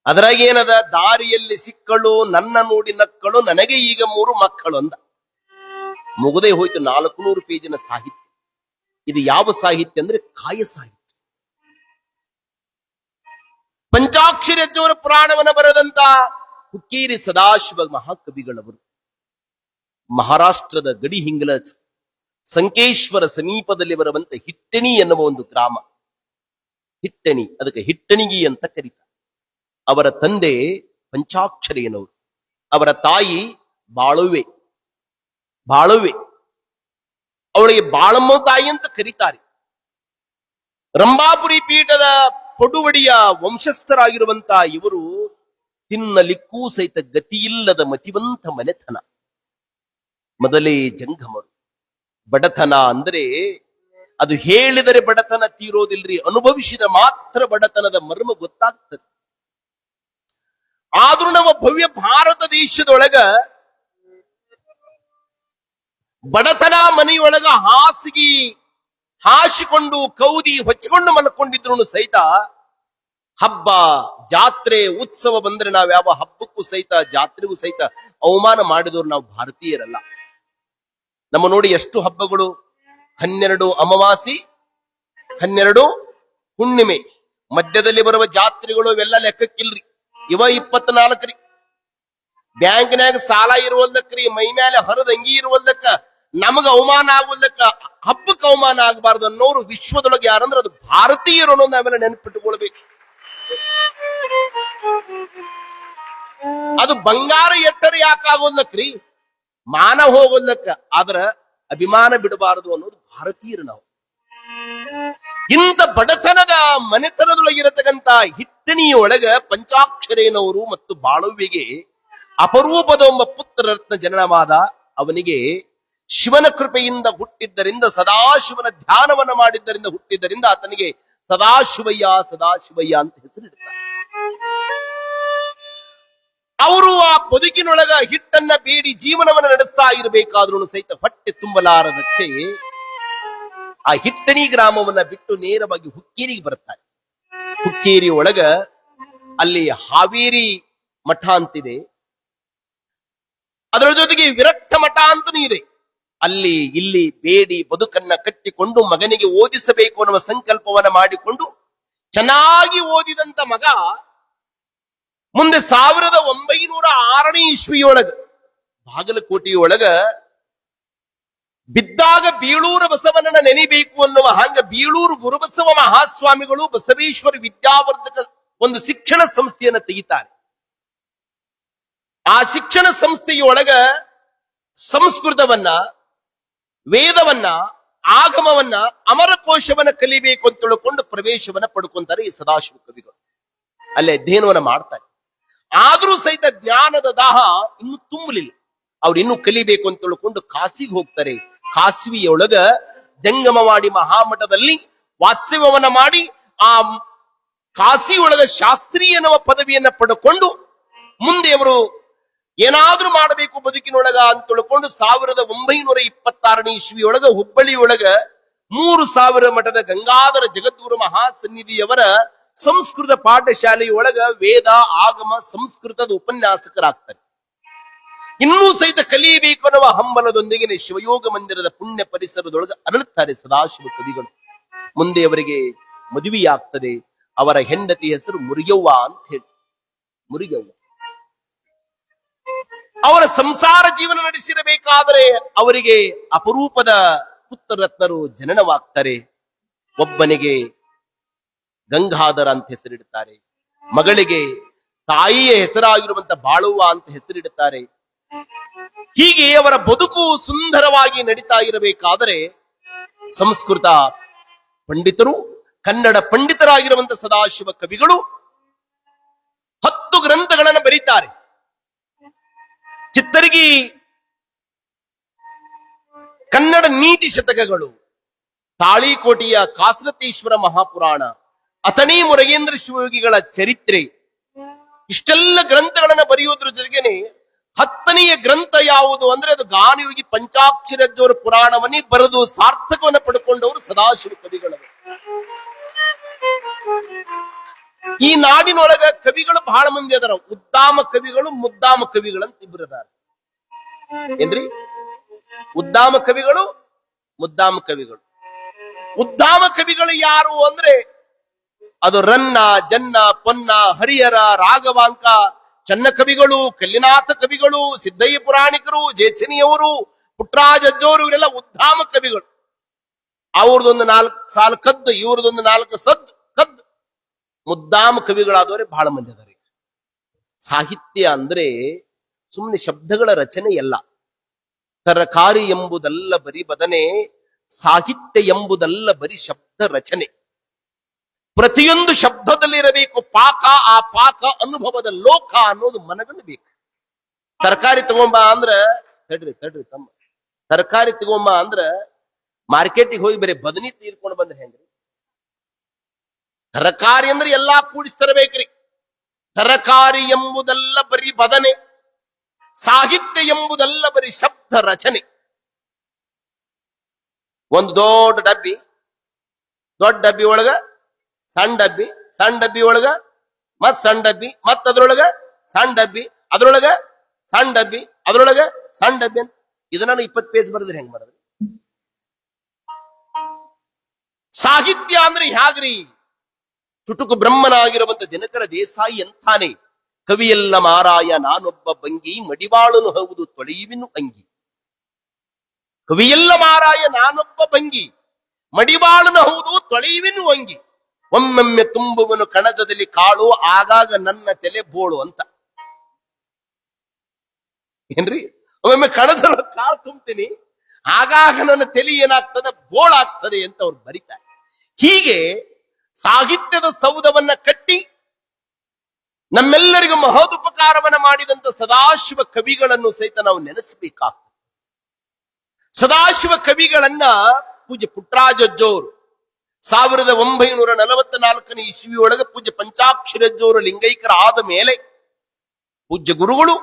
ಅದ್ರಾಗ ಏನದ, ದಾರಿಯಲ್ಲಿ ಸಿಕ್ಕಳು ನನ್ನ ನೋಡಿ ನಕ್ಕಳು ನನಗೆ ಈಗ 3 ಮಕ್ಕಳು ಅಂದ. ಮುಗದೆ ಹೋಯ್ತು 400 ಪೇಜಿನ ಸಾಹಿತ್ಯ. ಇದು ಯಾವ ಸಾಹಿತ್ಯ ಅಂದ್ರೆ ಕಾಯ ಸಾಹಿತ್ಯ. ಪಂಚಾಕ್ಷರಿ ಅಜ್ಜವರ ಪುರಾಣವನ್ನ ಬರೆದಂತ ಹುಕ್ಕೇರಿ ಸದಾಶಿವ ಮಹಾಕವಿಗಳವರು ಮಹಾರಾಷ್ಟ್ರದ ಗಡಿ ಹಿಂಗಲ ಸಂಕೇಶ್ವರ ಸಮೀಪದಲ್ಲಿ ಬರುವಂತ ಹಿಟ್ಟಣಿ ಎನ್ನುವ ಒಂದು ಗ್ರಾಮ. ಹಿಟ್ಟಣಿ, ಅದಕ್ಕೆ ಹಿಟ್ಟಣಿಗಿ ಅಂತ ಕರೀತಾರೆ. ಅವರ ತಂದೆ ಪಂಚಾಕ್ಷರಿಯನವರು, ಅವರ ತಾಯಿ ಬಾಳುವೆ. ಅವಳಿಗೆ ಬಾಳಮ್ಮ ತಾಯಿ ಅಂತ ಕರೀತಾರೆ. ರಂಭಾಪುರಿ ಪೀಠದ ಪಡುವಡಿಯ ವಂಶಸ್ಥರಾಗಿರುವಂತ ಇವರು ತಿನ್ನಲಿಕ್ಕೂ ಸಹಿತ ಗತಿಯಿಲ್ಲದ ಮತಿವಂತ ಮನೆತನ. ಮೊದಲೇ ಜಂಗಮರು. ಬಡತನ ಅಂದ್ರೆ ಅದು ಹೇಳಿದರೆ ಬಡತನ ತೀರೋದಿಲ್ರಿ, ಅನುಭವಿಸಿದ ಮಾತ್ರ ಬಡತನದ ಮರ್ಮ ಗೊತ್ತಾಗ್ತದೆ. ಆದ್ರೂ ನಮ್ಮ ಭವ್ಯ ಭಾರತ ದೇಶದೊಳಗ ಬಡತನ ಮನೆಯೊಳಗ ಹಾಸಿಕೊಂಡು ಕೌದಿ ಹೊಚ್ಚಿಕೊಂಡು ಮಲ್ಕೊಂಡಿದ್ರು ಸಹಿತ ಹಬ್ಬ ಜಾತ್ರೆ ಉತ್ಸವ ಬಂದ್ರೆ ನಾವ್ ಯಾವ ಹಬ್ಬಕ್ಕೂ ಸಹಿತ ಜಾತ್ರೆಗೂ ಸಹಿತ ಅವಮಾನ ಮಾಡಿದವರು ನಾವು ಭಾರತೀಯರಲ್ಲ. ನಮ್ಮ ನೋಡಿ ಎಷ್ಟು ಹಬ್ಬಗಳು, 12 ಅಮಾವಾಸಿ, 12 ಹುಣ್ಣಿಮೆ, ಮಧ್ಯದಲ್ಲಿ ಬರುವ ಜಾತ್ರೆಗಳು ಇವೆಲ್ಲ ಲೆಕ್ಕಕ್ಕಿಲ್ರಿ. ಇವ 24 ರೀ. ಬ್ಯಾಂಕ್ನಾಗ ಸಾಲ ಇರುವಲ್ದಕ್ರಿ, ಮೈ ಮೇಲೆ ಹರಿದ ಅಂಗಿ ಇರುವಲ್ದಕ್ಕ, ನಮಗ ಅವಮಾನ ಆಗುವಲ್ದಕ್ಕ ಹಬ್ಬಕ್ಕೆ ಅವಮಾನ ಆಗಬಾರ್ದು ಅನ್ನೋರು ವಿಶ್ವದೊಳಗೆ ಯಾರಂದ್ರೆ ಅದು ಭಾರತೀಯರು ಅನ್ನೋದು ನಾವೆಲ್ಲ ನೆನಪಿಟ್ಟುಕೊಳ್ಬೇಕು. ಅದು ಬಂಗಾರ ಎಟ್ಟರೆ ಯಾಕಾಗೋಲ್ಲಕ್ರಿ, ಮಾನ ಹೋಗೋಲ್ಲಕ್ಕ, ಆದ್ರ ಅಭಿಮಾನ ಬಿಡಬಾರದು ಅನ್ನೋದು ಭಾರತೀಯರು ನಾವು. ಇಂಥ ಬಡತನದ ಮನೆತನದೊಳಗಿರತಕ್ಕಂತ ಹಿಟ್ಟಣಿಯೊಳಗ ಪಂಚಾಕ್ಷರೇನವರು ಮತ್ತು ಬಾಳುವಿಗೆ ಅಪರೂಪದ ಒಬ್ಬ ಪುತ್ರ ರತ್ನ ಜನನವಾದ. ಅವನಿಗೆ ಶಿವನ ಕೃಪೆಯಿಂದ ಹುಟ್ಟಿದ್ದರಿಂದ, ಸದಾಶಿವನ ಧ್ಯಾನವನ್ನ ಮಾಡಿದ್ದರಿಂದ ಹುಟ್ಟಿದ್ದರಿಂದ ಆತನಿಗೆ ಸದಾಶಿವಯ್ಯ ಅಂತ ಹೆಸರಿಡ್ತಾರೆ. ಅವರು ಆ ಬದುಕಿನೊಳಗ ಹಿಟ್ಟನ್ನ ಬೇಡಿ ಜೀವನವನ್ನು ನಡೆಸ್ತಾ ಇರಬೇಕಾದ್ರೂ ಸಹಿತ ಹೊಟ್ಟೆ ತುಂಬಲಾರದಕ್ಕೆ ಆ ಹಿಟ್ಟಣಿ ಗ್ರಾಮವನ್ನ ಬಿಟ್ಟು ನೇರವಾಗಿ ಹುಕ್ಕೇರಿಗೆ ಬರ್ತಾರೆ. ಹುಕ್ಕೇರಿ ಒಳಗ ಅಲ್ಲಿ ಹಾವೇರಿ ಮಠ ಅಂತಿದೆ, ಅದರ ಜೊತೆಗೆ ವಿರಕ್ತ ಮಠ ಅಂತನೂ ಇದೆ. ಅಲ್ಲಿ ಇಲ್ಲಿ ಬೇಡಿ ಬದುಕನ್ನ ಕಟ್ಟಿಕೊಂಡು ಮಗನಿಗೆ ಓದಿಸಬೇಕು ಅನ್ನುವ ಸಂಕಲ್ಪವನ್ನ ಮಾಡಿಕೊಂಡು ಚೆನ್ನಾಗಿ ಓದಿದಂತ ಮಗ ಮುಂದೆ 1906ನೇ ಇಸ್ವಿಯೊಳಗ ಬಾಗಲಕೋಟೆಯೊಳಗ ಬಿದ್ದಾಗ ಬೀಳೂರು ಬಸವನನ್ನ ನೆನೆಬೇಕು ಅನ್ನುವ ಹಂಗ ಬೀಳೂರು ಗುರುಬಸವ ಮಹಾಸ್ವಾಮಿಗಳು ಬಸವೇಶ್ವರ ವಿದ್ಯಾವರ್ಧಕ ಒಂದು ಶಿಕ್ಷಣ ಸಂಸ್ಥೆಯನ್ನ ತೆಗಿತಾರೆ. ಆ ಶಿಕ್ಷಣ ಸಂಸ್ಥೆಯೊಳಗ ಸಂಸ್ಕೃತವನ್ನ, ವೇದವನ್ನ, ಆಗಮವನ್ನ ಅಮರಕೋಶವನ್ನ ಕಲಿಬೇಕು ಅಂತ ತಿಳ್ಕೊಂಡು ಪ್ರವೇಶವನ್ನ ಪಡ್ಕೊಂತಾರೆ ಈ ಸದಾಶಿವ ಕವಿಗಳು. ಅಲ್ಲೇ ಅಧ್ಯಯನವನ್ನ ಮಾಡ್ತಾರೆ. ಆದ್ರೂ ಸಹಿತ ಜ್ಞಾನದ ದಾಹ ಇನ್ನು ತುಂಬಲಿಲ್ಲ. ಅವ್ರು ಇನ್ನೂ ಕಲಿಬೇಕು ಅಂತ ತಿಳ್ಕೊಂಡು ಕಾಸಿಗೆ ಹೋಗ್ತಾರೆ. ಕಾಸಿಯೊಳಗ ಜಂಗಮ ಮಾಡಿ ಮಹಾಮಠದಲ್ಲಿ ವಾತ್ಸವ್ಯವನ್ನ ಮಾಡಿ ಆ ಕಾಸಿಯೊಳಗ ಶಾಸ್ತ್ರೀಯನವ ಪದವಿಯನ್ನ ಪಡ್ಕೊಂಡು ಮುಂದೆ ಅವರು ಏನಾದ್ರೂ ಮಾಡಬೇಕು ಬದುಕಿನೊಳಗ ಅಂತ ತಿಳ್ಕೊಂಡು 1926ನೇ ಇಸ್ವಿಯೊಳಗ ಹುಬ್ಬಳ್ಳಿಯೊಳಗ 3000 ಮಠದ ಗಂಗಾಧರ ಜಗದ್ಗುರು ಮಹಾಸನ್ನಿಧಿಯವರ ಸಂಸ್ಕೃತ ಪಾಠಶಾಲೆಯೊಳಗ ವೇದ ಆಗಮ ಸಂಸ್ಕೃತದ ಉಪನ್ಯಾಸಕರಾಗ್ತಾರೆ. ಇನ್ನೂ ಸಹಿತ ಕಲಿಯಬೇಕು ಅನ್ನುವ ಹಂಬಲದೊಂದಿಗೆ ಶಿವಯೋಗ ಮಂದಿರದ ಪುಣ್ಯ ಪರಿಸರದೊಳಗೆ ಅರಳುತ್ತಾರೆ ಸದಾಶಿವ ಕವಿಗಳು. ಮುಂದೆ ಅವರಿಗೆ ಮದುವೆಯಾಗ್ತದೆ. ಅವರ ಹೆಂಡತಿ ಹೆಸರು ಮುರಿಯವ್ವ ಅಂತ ಹೇಳಿ. ಮುರಿಯವ್ವ ಅವರ ಸಂಸಾರ ಜೀವನ ನಡೆಸಿರಬೇಕಾದರೆ ಅವರಿಗೆ ಅಪರೂಪದ ಪುತ್ರರತ್ನರು ಜನನವಾಗ್ತಾರೆ. ಒಬ್ಬನಿಗೆ ಗಂಗಾಧರ ಅಂತ ಹೆಸರಿಡುತ್ತಾರೆ, ಮಗಳಿಗೆ ತಾಯಿಯ ಹೆಸರಾಗಿರುವಂತ ಬಾಳುವ ಅಂತ ಹೆಸರಿಡುತ್ತಾರೆ. ಹೀಗೆ ಅವರ ಬದುಕು ಸುಂದರವಾಗಿ ನಡೀತಾ ಇರಬೇಕಾದರೆ ಸಂಸ್ಕೃತ ಪಂಡಿತರು, ಕನ್ನಡ ಪಂಡಿತರಾಗಿರುವಂತ ಸದಾಶಿವ ಕವಿಗಳು 10 ಗ್ರಂಥಗಳನ್ನು ಬರೀತಾರೆ. ಚಿತ್ತರಿಗಿ ಕನ್ನಡ ನೀತಿ ಶತಕಗಳು, ತಾಳಿಕೋಟೆಯ ಕಾಸರತೀಶ್ವರ ಮಹಾಪುರಾಣ, ಅಥಣಿ ಮುರುಗೇಂದ್ರ ಶಿವಯೋಗಿಗಳ ಚರಿತ್ರೆ, ಇಷ್ಟೆಲ್ಲ ಗ್ರಂಥಗಳನ್ನ ಬರೆಯುವುದ್ರ ಜೊತೆಗೇನೆ 10ನೆಯ ಗ್ರಂಥ ಯಾವುದು ಅಂದ್ರೆ ಅದು ಗಾನಯೋಗಿ ಪಂಚಾಕ್ಷರಜ್ಜೋರ ಪುರಾಣವನ್ನೇ ಬರೆದು ಸಾರ್ಥಕವನ್ನ ಪಡ್ಕೊಂಡವರು ಸದಾಶಿವ ಕವಿಗಳವರು. ಈ ನಾಡಿನೊಳಗ ಕವಿಗಳು ಬಹಳ ಮಂದಿ ಅದರ. ಉದ್ದಾಮ ಕವಿಗಳು, ಮುದ್ದಾಮ ಕವಿಗಳಂತ ಇಬ್ಬರು ಅದಾರ. ಏನ್ರಿ? ಉದ್ದಾಮ ಕವಿಗಳು, ಮುದ್ದಾಮ ಕವಿಗಳು. ಉದ್ದಾಮ ಕವಿಗಳು ಯಾರು ಅಂದ್ರೆ ಅದು ರನ್ನ, ಜನ್ನ, ಪೊನ್ನ, ಹರಿಹರ, ರಾಘವಾಂಕ, ಚನ್ನ ಕವಿಗಳು, ಕಲ್ಲಿನಾಥ ಕವಿಗಳು, ಸಿದ್ದಯ್ಯ ಪುರಾಣಿಕರು, ಜೇಚನಿಯವರು, ಪುಟ್ಟರಾಜ ಅಜ್ಜೋರು, ಇವರೆಲ್ಲ ಉದ್ದಾಮ ಕವಿಗಳು. ಅವ್ರದೊಂದು 4 ಸಾಲು ಕದ್ದು, ಇವ್ರದೊಂದು 4 ಸದ್ದು ಕದ್ದು ಮುದ್ದಾಮ ಕವಿಗಳಾದವರೇ ಬಹಳ ಮಂದಿ ಅದಾರೆ. ಸಾಹಿತ್ಯ ಅಂದ್ರೆ ಸುಮ್ಮನೆ ಶಬ್ದಗಳ ರಚನೆ ಎಲ್ಲ. ತರಕಾರಿ ಎಂಬುದಲ್ಲ ಬರೀ ಬದನೆ, ಸಾಹಿತ್ಯ ಎಂಬುದಲ್ಲ ಬರೀ ಶಬ್ದ ರಚನೆ. ಪ್ರತಿಯೊಂದು ಶಬ್ದದಲ್ಲಿರಬೇಕು ಪಾಕ. ಆ ಪಾಕ ಅನುಭವದ ಲೋಕ ಅನ್ನೋದು ಮನಗಣಬೇಕು. ತರಕಾರಿ ತಗೊಂಬ ಅಂದ್ರ ತಡ್ರಿ ತಮ್ಮ, ತರಕಾರಿ ತಗೊಂಬ ಅಂದ್ರ ಮಾರ್ಕೆಟಿಗೆ ಹೋಗಿ ಬರೀ ಬದನಿ ತೀರ್ಕೊಂಡು ಬಂದ್ರೆ ಹೆಂಗ್ರಿ? ತರಕಾರಿ ಅಂದ್ರೆ ಎಲ್ಲಾ ಕೂಡಿಸಿ ತರಬೇಕ್ರಿ. ತರಕಾರಿ ಎಂಬುದಲ್ಲ ಬರೀ ಬದನೆ, ಸಾಹಿತ್ಯ ಎಂಬುದಲ್ಲ ಬರೀ ಶಬ್ದ ರಚನೆ. ಒಂದು ದೊಡ್ಡ ಡಬ್ಬಿ ಒಳಗ ಸಣ್ಣ ಡಬ್ಬಿ ಒಳಗ ಸಣ್ಣ ಡಬ್ಬಿ, ಅದ್ರೊಳಗ ಸಣ್ಣ ಡಬ್ಬಿ, ಅದ್ರೊಳಗ ಸಣ್ಣ ಡಬ್ಬಿ, ಅದ್ರೊಳಗ ಸಣ್ಣ ಡಬ್ಬಿ ಅಂತ ಇದನ್ನ 20 ಪೇಜ್ ಬರೆದ್ರೆ ಹೆಂಗ್ ಮಾಡಿದ್ರಿ? ಸಾಹಿತ್ಯ ಅಂದ್ರೆ ಹ್ಯಾಗ್ರಿ? ಚುಟುಕು ಬ್ರಹ್ಮನಾಗಿರುವಂತ ದಿನಕರ ದೇಸಾಯಿ ಅಂತಾನೆ, ಕವಿಯಲ್ಲ ಮಾರಾಯ ನಾನೊಬ್ಬ ಬಂಗಿ, ಮಡಿವಾಳನು ಹೌದು ತೊಳೆಯುವಿನು ಅಂಗಿ. ಕವಿಯಲ್ಲ ಮಾರಾಯ ನಾನೊಬ್ಬ ಬಂಗಿ, ಮಡಿವಾಳನು ಹೌದು ತೊಳೆಯುವಿನು ಅಂಗಿ. ಒಮ್ಮೊಮ್ಮೆ ತುಂಬುವನು ಕಣಜದಲ್ಲಿ ಕಾಳು, ಆಗಾಗ ನನ್ನ ತಲೆ ಬೋಳು ಅಂತ. ಏನ್ರಿ? ಒಮ್ಮೊಮ್ಮೆ ಕಣಜದಲ್ಲಿ ಕಾಳು ತುಂಬ್ತೀನಿ, ಆಗಾಗ ನನ್ನ ತಲೆ ಏನಾಗ್ತದೆ, ಬೋಳಾಗ್ತದೆ ಅಂತ ಅವ್ರು ಬರೀತಾರೆ. ಹೀಗೆ ಸಾಹಿತ್ಯದ ಸೌಧವನ್ನ ಕಟ್ಟಿ ನಮ್ಮೆಲ್ಲರಿಗೂ ಮಹೋಪಕಾರವನ್ನ ಮಾಡಿದಂತ ಸದಾಶಿವ ಕವಿಗಳನ್ನು ಸಹಿತ ನಾವು ನೆನೆಸಬೇಕಾಗ್ತದೆ. ಸದಾಶಿವ ಕವಿಗಳನ್ನ ಪೂಜ್ಯ ಪುಟ್ಟರಾಜಜ್ಜೋರು 1944ನೇ ಇಸ್ವಿಯೊಳಗೆ ಪೂಜ್ಯ ಪಂಚಾಕ್ಷರಜ್ಜೋರು ಲಿಂಗೈಕ್ಯರ ಆದ ಮೇಲೆ ಪೂಜ್ಯ ಗುರುಗಳು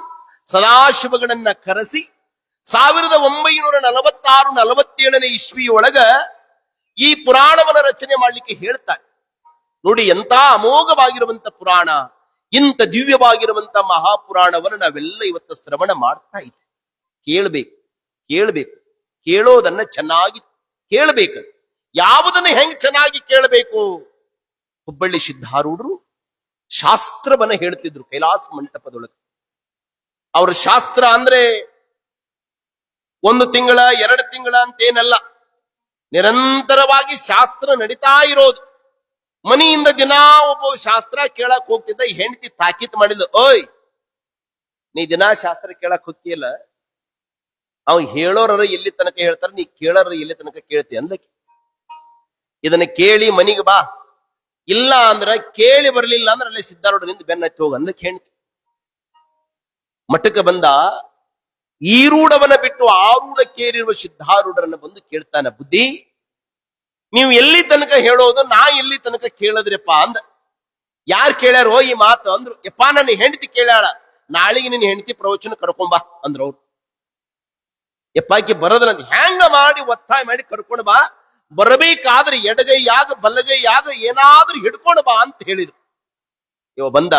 ಸದಾಶಿವಗಳನ್ನ ಕರೆಸಿ 1946-47ನೇ ಇಸ್ವಿಯೊಳಗ ಈ ಪುರಾಣವನ್ನ ರಚನೆ ಮಾಡ್ಲಿಕ್ಕೆ ಹೇಳ್ತಾರೆ. ನೋಡಿ, ಎಂತ ಅಮೋಘವಾಗಿರುವಂತ ಪುರಾಣ, ಇಂಥ ದಿವ್ಯವಾಗಿರುವಂತ ಮಹಾಪುರಾಣವನ್ನು ನಾವೆಲ್ಲ ಇವತ್ತು ಶ್ರವಣ ಮಾಡ್ತಾ ಇದ್ದೇವೆ. ಕೇಳಬೇಕು, ಕೇಳೋದನ್ನ ಚೆನ್ನಾಗಿ ಕೇಳಬೇಕು. ಯಾವುದನ್ನ ಹೆಂಗ್ ಚೆನ್ನಾಗಿ ಕೇಳಬೇಕು? ಹುಬ್ಬಳ್ಳಿ ಸಿದ್ಧಾರೂಢರು ಶಾಸ್ತ್ರವನ್ನ ಹೇಳ್ತಿದ್ರು ಕೈಲಾಸ ಮಂಟಪದೊಳಗೆ. ಅವ್ರ ಶಾಸ್ತ್ರ ಅಂದ್ರೆ 1 ತಿಂಗಳ 2 ತಿಂಗಳ ಅಂತೇನಲ್ಲ, ನಿರಂತರವಾಗಿ ಶಾಸ್ತ್ರ ನಡೀತಾ ಇರೋದು. ಮನೆಯಿಂದ ದಿನ ಒಬ್ಬ ಶಾಸ್ತ್ರ ಕೇಳಕ್ ಹೋಗ್ತಿದ್ದ. ಹೆಂಡತಿ ತಾಕೀತ್ ಮಾಡಿದ್ಲು, ಓಯ್ ನೀ ದಿನ ಶಾಸ್ತ್ರ ಕೇಳಕ್ ಹೋಗ್ತಿಯಲ್ಲ, ಅವ್ ಹೇಳೋರ ಎಲ್ಲಿ ತನಕ ಹೇಳ್ತಾರ, ನೀ ಕೇಳೋರ ಎಲ್ಲಿ ತನಕ ಕೇಳ್ತಿ ಅಂದಕ್ಕೆ. ಇದನ್ನ ಕೇಳಿ ಮನಿಗೆ ಬಾ, ಇಲ್ಲ ಅಂದ್ರ ಕೇಳಿ ಬರ್ಲಿಲ್ಲ ಅಂದ್ರೆ ಅಲ್ಲಿ ಸಿದ್ಧಾರೂಢನಿಂದ ಬೆನ್ನ ಹತ್ತಿ ಹೋಗ ಅಂದಕ್ಕೆ ಹೇಳ್ತಿ. ಮಠಕ್ಕೆ ಬಂದ ಈರೂಢವನ ಬಿಟ್ಟು ಆರೂಢಕ್ಕೇರಿರುವ ಸಿದ್ಧಾರೂಢರನ್ನ ಬಂದು ಕೇಳ್ತಾನ, ಬುದ್ಧಿ ನೀವು ಎಲ್ಲಿ ತನಕ ಹೇಳೋದು, ನಾ ಎಲ್ಲಿ ತನಕ ಕೇಳದ್ರಪ್ಪ ಅಂದ. ಯಾರು ಕೇಳ್ಯಾರೋ ಈ ಮಾತು ಅಂದ್ರು. ಯಪ್ಪಾ ನನ್ನ ಹೆಂಡತಿ ಕೇಳ್ಯಾಳ, ನಾಳಿಗೆ ನಿನ್ನ ಹೆಂಡತಿ ಪ್ರವಚನ ಕರ್ಕೊಂಬಾ ಅಂದ್ರ ಅವ್ರು. ಯಪ್ಪಾಕಿ ಬರೋದಲ್ಲ, ಹೆಂಗ ಮಾಡಿ ಒತ್ತಾಯ ಮಾಡಿ ಕರ್ಕೊಂಡ್ ಬಾ, ಬರಬೇಕಾದ್ರೆ ಎಡಗೈಯಾಗ ಬಲಗೈಯಾಗ ಏನಾದ್ರೂ ಹಿಡ್ಕೊಂಡು ಬಾ ಅಂತ ಹೇಳಿದ್ರು. ಇವ ಬಂದ,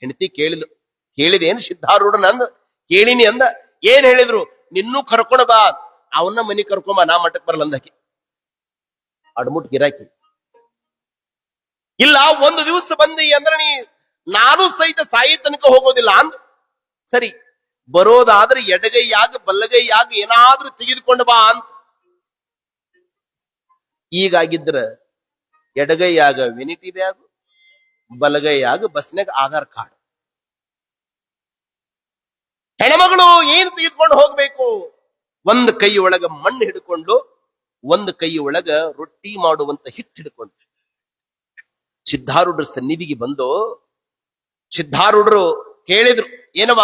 ಹೆಂಡತಿ ಕೇಳಿದೇನು ಸಿದ್ಧಾರೂಢನ ಅಂದ. ಕೇಳಿನಿ ಅಂದ. ಏನ್ ಹೇಳಿದ್ರು? ನಿನ್ನೂ ಕರ್ಕೊಂಡ್ ಬಾ, ಅವನ್ನ ಮನಿ ಕರ್ಕೊಂಬ, ನಾ ಮಠಕ್ ಬರಲ್ಲ ಅಂದಕ್ಕೆ. ಅಡ್ಮುಟ್ ಗಿರಾಕಿ ಇಲ್ಲ, ಒಂದು ದಿವಸ ಬಂದಿ ಅಂದ್ರೆ ನಾನು ಸಹಿತ ಸಾಯಿ ತನಕ ಹೋಗೋದಿಲ್ಲ ಅಂದ್. ಸರಿ, ಬರೋದಾದ್ರೆ ಎಡಗೈಯಾಗ ಬಲ್ಲಗೈಯಾಗ ಏನಾದ್ರೂ ತೆಗೆದುಕೊಂಡು ಬಾ ಅಂತ. ಈಗಾಗಿದ್ರ ಎಡಗೈಯಾಗ ವೆನಿಟಿ ಬ್ಯಾಗ್, ಬಲಗೈಯಾಗ ಬಸ್ನಾಗ ಆಧಾರ್ ಕಾರ್ಡ್. ಹೆಣ್ಮಗಳು ಏನು ತೆಗೆದುಕೊಂಡು ಹೋಗ್ಬೇಕು? ಒಂದು ಕೈ ಒಳಗ ಮಣ್ಣು ಹಿಡ್ಕೊಂಡು, ಒಂದು ಕೈ ಒಳಗ ರೊಟ್ಟಿ ಮಾಡುವಂತ ಹಿಟ್ಟು ಹಿಡ್ಕೊಂಡು ಸಿದ್ಧಾರೂಢರ ಸನ್ನಿಧಿಗೆ ಬಂದು ಸಿದ್ಧಾರೂಢರು ಕೇಳಿದ್ರು, ಏನವ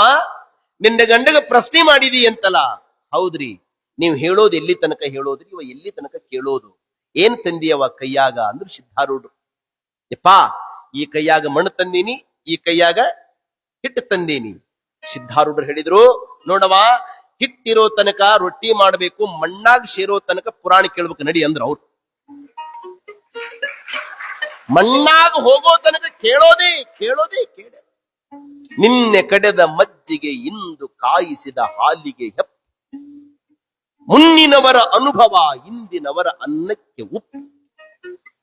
ನಿನ್ನ ಗಂಡಗ ಪ್ರಶ್ನೆ ಮಾಡಿದಿ ಅಂತಲ್ಲ? ಹೌದ್ರಿ. ನೀವು ಹೇಳೋದು ಎಲ್ಲಿ ತನಕ ಹೇಳೋದ್ರಿ, ಇವ ಎಲ್ಲಿ ತನಕ ಕೇಳೋದು? ಏನ್ ತಂದಿಯವ ಕೈಯಾಗ ಅಂದ್ರು ಸಿದ್ಧಾರೂಢರು. ಯಪ್ಪಾ, ಈ ಕೈಯಾಗ ಮಣ್ಣು ತಂದೀನಿ, ಈ ಕೈಯಾಗ ಹಿಟ್ಟು ತಂದೀನಿ. ಸಿದ್ಧಾರೂಢರು ಹೇಳಿದ್ರು, ನೋಡವ, ಹಿಟ್ಟಿರೋ ತನಕ ರೊಟ್ಟಿ ಮಾಡಬೇಕು, ಮಣ್ಣಾಗ ಸೇರೋ ತನಕ ಪುರಾಣ ಕೇಳ್ಬೇಕು ನಡಿ ಅಂದ್ರ ಅವ್ರು. ಮಣ್ಣಾಗ ಹೋಗೋ ತನಕ ಕೇಳೋದೇ ಕೇಳೋದೇ ಕೇಳ. ನಿನ್ನೆ ಕಡೆದ ಮಜ್ಜಿಗೆ ಇಂದು ಕಾಯಿಸಿದ ಹಾಲಿಗೆ ಹೆಪ್ಪ, ಮುನ್ನಿನವರ ಅನುಭವ ಇಂದಿನವರ ಅನ್ನಕ್ಕೆ ಉಪ್ಪು.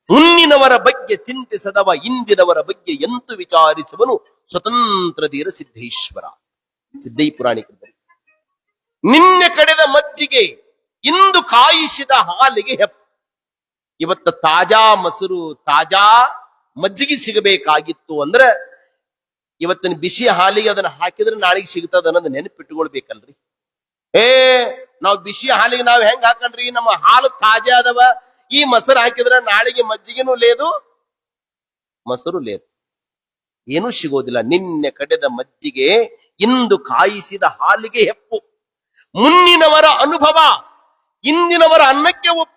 ಮುನ್ನಿನವರ ಬಗ್ಗೆ ಚಿಂತಿಸದವ ಇಂದಿನವರ ಬಗ್ಗೆ ಎಂತು ವಿಚಾರಿಸುವನು ಸ್ವತಂತ್ರ ಧೀರ ಸಿದ್ದೇಶ್ವರ. ಸಿದ್ದೈ ಪುರಾಣಿಕರಲ್ಲಿ ನಿನ್ನೆ ಕಡೆದ ಮಜ್ಜಿಗೆ ಇಂದು ಕಾಯಿಸಿದ ಹಾಲಿಗೆ ಹೆಪ್ಪ. ಇವತ್ತು ತಾಜಾ ಮೊಸರು ತಾಜಾ ಮಜ್ಜಿಗೆ ಸಿಗಬೇಕಾಗಿತ್ತು ಅಂದ್ರೆ ಇವತ್ತಿನ ಬಿಸಿ ಹಾಲಿಗೆ ಅದನ್ನ ಹಾಕಿದ್ರೆ ನಾಳೆಗೆ ಸಿಗ್ತದ ಅನ್ನೋದು ನೆನಪಿಟ್ಟುಕೊಳ್ಬೇಕಲ್ರಿ. ನಾವು ಬಿಸಿ ಹಾಲಿಗೆ ನಾವ್ ಹೆಂಗ್ ಹಾಕಂಡ್ರಿ, ನಮ್ಮ ಹಾಲು ತಾಜಾ ಅದವ, ಈ ಮೊಸರು ಹಾಕಿದ್ರೆ ನಾಳೆಗೆ ಮಜ್ಜಿಗೆನೂ ಲೇದು ಮೊಸರು ಲೇದು, ಏನೂ ಸಿಗೋದಿಲ್ಲ. ನಿನ್ನೆ ಕಡೆದ ಮಜ್ಜಿಗೆ ಇಂದು ಕಾಯಿಸಿದ ಹಾಲಿಗೆ ಹೆಪ್ಪು, ಮುನ್ನಿನವರ ಅನುಭವ ಇಂದಿನವರ ಅನ್ನಕ್ಕೆ ಒಪ್ಪು.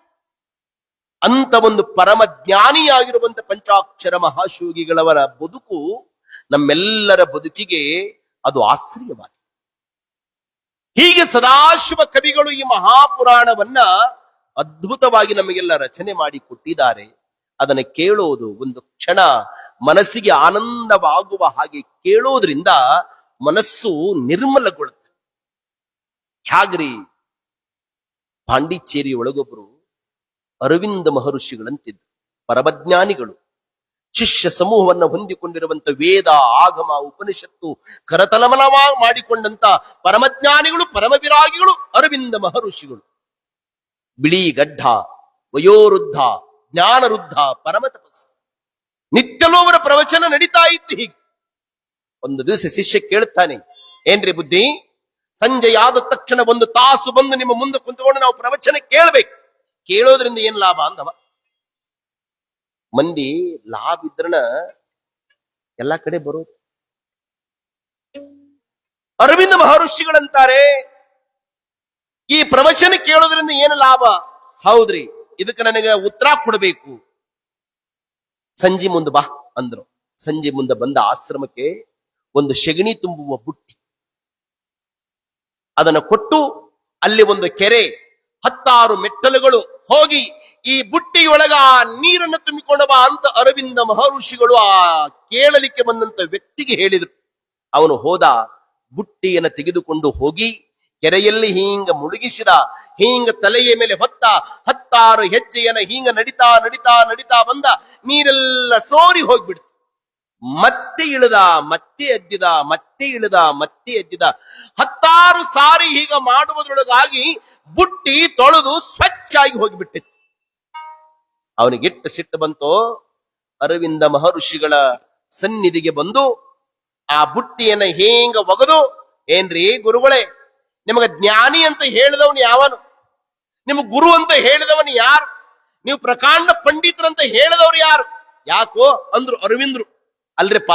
ಅಂತ ಒಂದು ಪರಮ ಜ್ಞಾನಿಯಾಗಿರುವಂತ ಪಂಚಾಕ್ಷರ ಮಹಾಶೋಗಿಗಳವರ ಬದುಕು ನಮ್ಮೆಲ್ಲರ ಬದುಕಿಗೆ ಅದು ಆಶ್ರಯವಾಗಿದೆ. ಹೀಗೆ ಸದಾಶಿವ ಕವಿಗಳು ಈ ಮಹಾಪುರಾಣವನ್ನ ಅದ್ಭುತವಾಗಿ ನಮಗೆಲ್ಲ ರಚನೆ ಮಾಡಿ ಕೊಟ್ಟಿದ್ದಾರೆ. ಅದನ್ನು ಕೇಳೋದು ಒಂದು ಕ್ಷಣ ಮನಸ್ಸಿಗೆ ಆನಂದವಾಗುವ ಹಾಗೆ ಕೇಳೋದ್ರಿಂದ ಮನಸ್ಸು ನಿರ್ಮಲಗೊಳ್ಳುತ್ತೆ. ಹ್ಯಾಗ್ರಿ, ಪಾಂಡಿಚೇರಿ ಒಳಗೊಬ್ಬರು ಅರವಿಂದ ಮಹರ್ಷಿಗಳಂತಿದ್ರು, ಪರಮಜ್ಞಾನಿಗಳು. ಶಿಷ್ಯ ಸಮೂಹವನ್ನು ಹೊಂದಿಕೊಂಡಿರುವಂತ ವೇದ ಆಗಮ ಉಪನಿಷತ್ತು ಕರತಲಮಲ ಮಾಡಿಕೊಂಡಂತ ಪರಮಜ್ಞಾನಿಗಳು, ಪರಮವಿರಾಗಿಗಳು ಅರವಿಂದ ಮಹರ್ಷಿಗಳು. ಬಿಳಿ ಗಡ್ಡ, ವಯೋವೃದ್ಧ, ಜ್ಞಾನವೃದ್ಧ, ಪರಮ ತಪಸ್ಸು. ನಿತ್ಯಲೂ ಅವರ ಪ್ರವಚನ ನಡೀತಾ ಇತ್ತು. ಹೀಗೆ ಒಂದು ದಿವಸ ಶಿಷ್ಯ ಕೇಳ್ತಾನೆ, ಏನ್ರಿ ಬುದ್ಧಿ, ಸಂಜೆ ಆದ ತಕ್ಷಣ ಒಂದು ತಾಸು ಬಂದು ನಿಮ್ಮ ಮುಂದೆ ಕುಂತ್ಕೊಂಡು ನಾವು ಪ್ರವಚನ ಕೇಳ್ಬೇಕು, ಕೇಳೋದ್ರಿಂದ ಏನ್ ಲಾಭ ಅಂದವ. ಮಂದಿ ಲಾಭ ಇದ್ರನ ಎಲ್ಲಾ ಕಡೆ ಬರೋದು. ಅರವಿಂದ ಮಹರ್ಷಿಗಳಂತಾರೆ, ಈ ಪ್ರವಚನ ಕೇಳೋದ್ರಿಂದ ಏನು ಲಾಭ? ಹೌದ್ರಿ, ಇದಕ್ಕೆ ನನಗೆ ಉತ್ತರ ಕೊಡಬೇಕು, ಸಂಜೆ ಮುಂದೆ ಬಾ ಅಂದ್ರು. ಸಂಜೆ ಮುಂದೆ ಬಂದ ಆಶ್ರಮಕ್ಕೆ ಒಂದು ಶಗಣಿ ತುಂಬುವ ಬುಟ್ಟಿ ಅದನ್ನು ಕೊಟ್ಟು, ಅಲ್ಲಿ ಒಂದು ಕೆರೆ, 10 ಮೆಟ್ಟಲುಗಳು, ಹೋಗಿ ಈ ಬುಟ್ಟಿಯೊಳಗ ನೀರನ್ನು ತುಂಬಿಕೊಂಡು ಬಾ ಅಂತ ಅರವಿಂದ ಮಹರ್ಷಿಗಳು ಆ ಕೇಳಲಿಕ್ಕೆ ಬಂದಂತ ವ್ಯಕ್ತಿಗೆ ಹೇಳಿದ್ರು. ಅವನು ಹೋದ, ಬುಟ್ಟಿಯನ್ನು ತೆಗೆದುಕೊಂಡು ಹೋಗಿ ಕೆರೆಯಲ್ಲಿ ಹೀಂಗ ಮುಳುಗಿಸಿದ. ಹೀಂಗ ತಲೆಯ ಮೇಲೆ ಹೊತ್ತ 10 ಹೆಜ್ಜೆಯನ್ನ ಹೀಂಗ ನಡಿತಾ ನಡಿತಾ ನಡಿತಾ ಬಂದ. ನೀರೆಲ್ಲ ಸೋರಿ ಹೋಗ್ಬಿಡ್ತು. ಮತ್ತೆ ಇಳಿದ, ಮತ್ತೆ ಎದ್ದಿದ, ಮತ್ತೆ ಇಳಿದ, ಮತ್ತೆ ಎದ್ದಿದ. 10 ಸಾರಿ ಹೀಗ ಮಾಡುವುದರೊಳಗಾಗಿ ಬುಟ್ಟಿ ತೊಳೆದು ಸ್ವಚ್ಛಾಗಿ ಹೋಗಿಬಿಟ್ಟಿತ್ತು. ಅವನಿಗೆಟ್ಟು ಸಿಟ್ಟು ಬಂತು. ಅರವಿಂದ ಮಹರ್ಷಿಗಳ ಸನ್ನಿಧಿಗೆ ಬಂದು ಆ ಬುಟ್ಟಿಯನ್ನ ಹೇಂಗ ಒಗೆದು, ಏನ್ರಿ ಗುರುಗಳೇ, ನಿಮಗೆ ಜ್ಞಾನಿ ಅಂತ ಹೇಳಿದವನು ಯಾವನು? ನಿಮಗೆ ಗುರು ಅಂತ ಹೇಳಿದವನು ಯಾರು? ನೀವು ಪ್ರಕಾಂಡ ಪಂಡಿತರಂತ ಹೇಳಿದವ್ರು ಯಾರು? ಯಾಕೋ ಅಂದ್ರು ಅರವಿಂದ್ರು. ಅಲ್ರಿಪ್ಪ,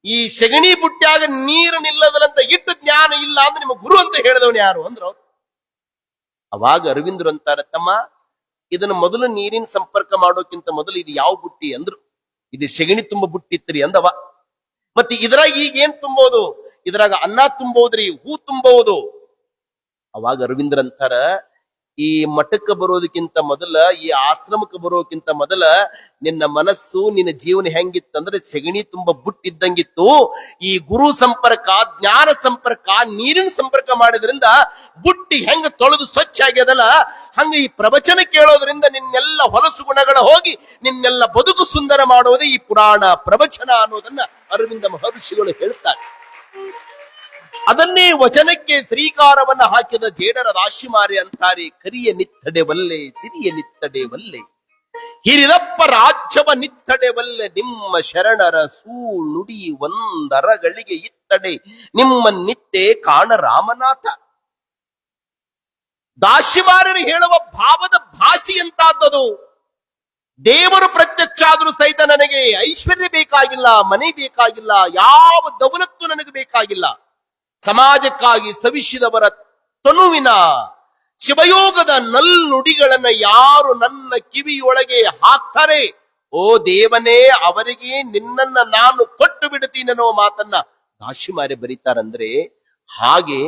ಈ ಸಗಣಿ ಬುಟ್ಟ್ಯಾಗ ನೀರು ನಿಲ್ಲದರಂತ ಇಟ್ಟು ಜ್ಞಾನ ಇಲ್ಲ ಅಂದ್ರೆ ನಿಮ್ಮ ಗುರು ಅಂತ ಹೇಳಿದವನು ಯಾರು ಅಂದ್ರು. ಅವಾಗ ಅರವಿಂದ್ರು ಅಂತಾರೆ, ತಮ್ಮ ಇದನ್ನ ಮೊದಲು ನೀರಿನ ಸಂಪರ್ಕ ಮಾಡೋಕ್ಕಿಂತ ಮೊದಲು ಇದು ಯಾವ ಬುಟ್ಟಿ ಅಂದ್ರು. ಇದು ಸೆಗಣಿ ತುಂಬ ಬುಟ್ಟಿತ್ರಿ ಅಂದವ. ಮತ್ತೆ ಇದ್ರಾಗ ಈಗ ಏನ್ ತುಂಬೋದು? ಇದ್ರಾಗ ಅನ್ನ ತುಂಬೋದ್ರಿ, ಹೂ ತುಂಬೋದು. ಅವಾಗ ಅರವಿಂದ್ರ ಅಂತಾರ, ಈ ಮಠಕ್ಕೆ ಬರೋದಕ್ಕಿಂತ ಮೊದಲ, ಈ ಆಶ್ರಮಕ್ಕೆ ಬರೋಕ್ಕಿಂತ ಮೊದಲ ನಿನ್ನ ಮನಸ್ಸು, ನಿನ್ನ ಜೀವನ ಹೆಂಗಿತ್ತಂದ್ರೆ ಸೆಗಣಿ ತುಂಬ ಬುಟ್ಟಿದ್ದಂಗಿತ್ತು. ಈ ಗುರು ಸಂಪರ್ಕ, ಜ್ಞಾನ ಸಂಪರ್ಕ, ನೀರಿನ ಸಂಪರ್ಕ ಮಾಡಿದ್ರಿಂದ ಬುಟ್ಟಿ ಹೆಂಗ ತೊಳೆದು ಸ್ವಚ್ಛ ಆಗ್ಯದಲ್ಲ, ಹಂಗ ಈ ಪ್ರವಚನ ಕೇಳೋದ್ರಿಂದ ನಿನ್ನೆಲ್ಲ ಹೊಲಸು ಗುಣಗಳ ಹೋಗಿ ನಿನ್ನೆಲ್ಲ ಬದುಕು ಸುಂದರ ಮಾಡೋದೇ ಈ ಪುರಾಣ ಪ್ರವಚನ ಅನ್ನೋದನ್ನ ಅರವಿಂದ ಮಹರ್ಷಿಗಳು ಹೇಳ್ತಾರೆ. ಅದನ್ನೇ ವಚನಕ್ಕೆ ಶ್ರೀಕಾರವನ್ನ ಹಾಕಿದ ಜೇಡರ ರಾಶಿಮಾರಿ ಅಂತಾರೆ, ಕರಿಯ ನಿತ್ತಡೆ ವಲ್ಲೆ ಸಿರಿಯ ನಿತ್ತಡೆ ವಲ್ಲೆ, ಹಿರಿದಪ್ಪ ರಾಜ್ಯವ ನಿತ್ತಡೆ ವಲ್ಲೆ, ನಿಮ್ಮ ಶರಣರ ಸೂಳ್ ನುಡಿ ಒಂದರಗಳಿಗೆ ಇತ್ತಡೆ, ನಿಮ್ಮ ನಿತ್ಯೆ ಕಾಣ ರಾಮನಾಥ. ದಾಶಿಮಾರರು ಹೇಳುವ ಭಾವದ ಭಾಷೆ ಎಂತಾದದು. ದೇವರು ಪ್ರತ್ಯಕ್ಷ ಆದ್ರೂ ಸಹಿತ ನನಗೆ ಐಶ್ವರ್ಯ ಬೇಕಾಗಿಲ್ಲ, ಮನೆ ಬೇಕಾಗಿಲ್ಲ, ಯಾವ ದೌಲತ್ತು ನನಗೆ ಬೇಕಾಗಿಲ್ಲ. ಸಮಾಜಕ್ಕಾಗಿ ಸವಿಸಿದವರ ತನುವಿನ ಶಿವಯೋಗದ ನಲ್ನುಡಿಗಳನ್ನ ಯಾರು ನನ್ನ ಕಿವಿಯೊಳಗೆ ಹಾಕ್ತಾರೆ, ಓ ದೇವನೇ ಅವರಿಗೆ ನಿನ್ನನ್ನ ನಾನು ಕೊಟ್ಟು ಬಿಡ್ತೀನನ್ನೋ ಮಾತನ್ನ ದಾಶಿಮಾರೆ ಬರೀತಾರಂದ್ರೆ, ಹಾಗೆ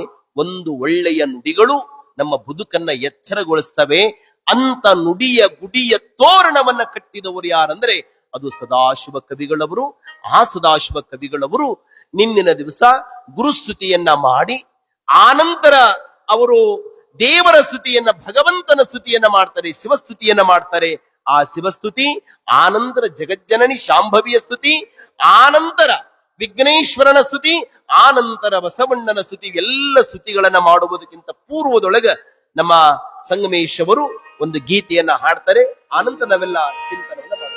ಒಂದು ಒಳ್ಳೆಯ ನುಡಿಗಳು ನಮ್ಮ ಬದುಕನ್ನ ಎಚ್ಚರಗೊಳಿಸ್ತವೆ. ಅಂತ ನುಡಿಯ ಗುಡಿಯ ತೋರಣವನ್ನ ಕಟ್ಟಿದವರು ಯಾರಂದ್ರೆ ಅದು ಸದಾಶಿವ ಕವಿಗಳವರು. ಆ ಸದಾಶಿವ ಕವಿಗಳವರು ನಿನ್ನಿನ ದಿವಸ ಗುರುಸ್ತುತಿಯನ್ನ ಮಾಡಿ, ಆನಂತರ ಅವರು ದೇವರ ಸ್ತುತಿಯನ್ನ, ಭಗವಂತನ ಸ್ತುತಿಯನ್ನ ಮಾಡ್ತಾರೆ, ಶಿವಸ್ತುತಿಯನ್ನ ಮಾಡ್ತಾರೆ. ಆ ಶಿವಸ್ತುತಿ ಆನಂತರ ಜಗಜ್ಜನನಿ ಶಾಂಭವಿಯ ಸ್ತುತಿ, ಆನಂತರ ವಿಘ್ನೇಶ್ವರನ ಸ್ತುತಿ, ಆನಂತರ ಬಸವಣ್ಣನ ಸ್ತುತಿ, ಎಲ್ಲ ಸ್ತುತಿಗಳನ್ನ ಮಾಡುವುದಕ್ಕಿಂತ ಪೂರ್ವದೊಳಗ ನಮ್ಮ ಸಂಗಮೇಶ್ ಅವರು ಒಂದು ಗೀತೆಯನ್ನ ಹಾಡ್ತಾರೆ. ಆನಂತರ ನಾವೆಲ್ಲ ಚಿಂತನೆಯನ್ನ ಮಾಡೋಣ.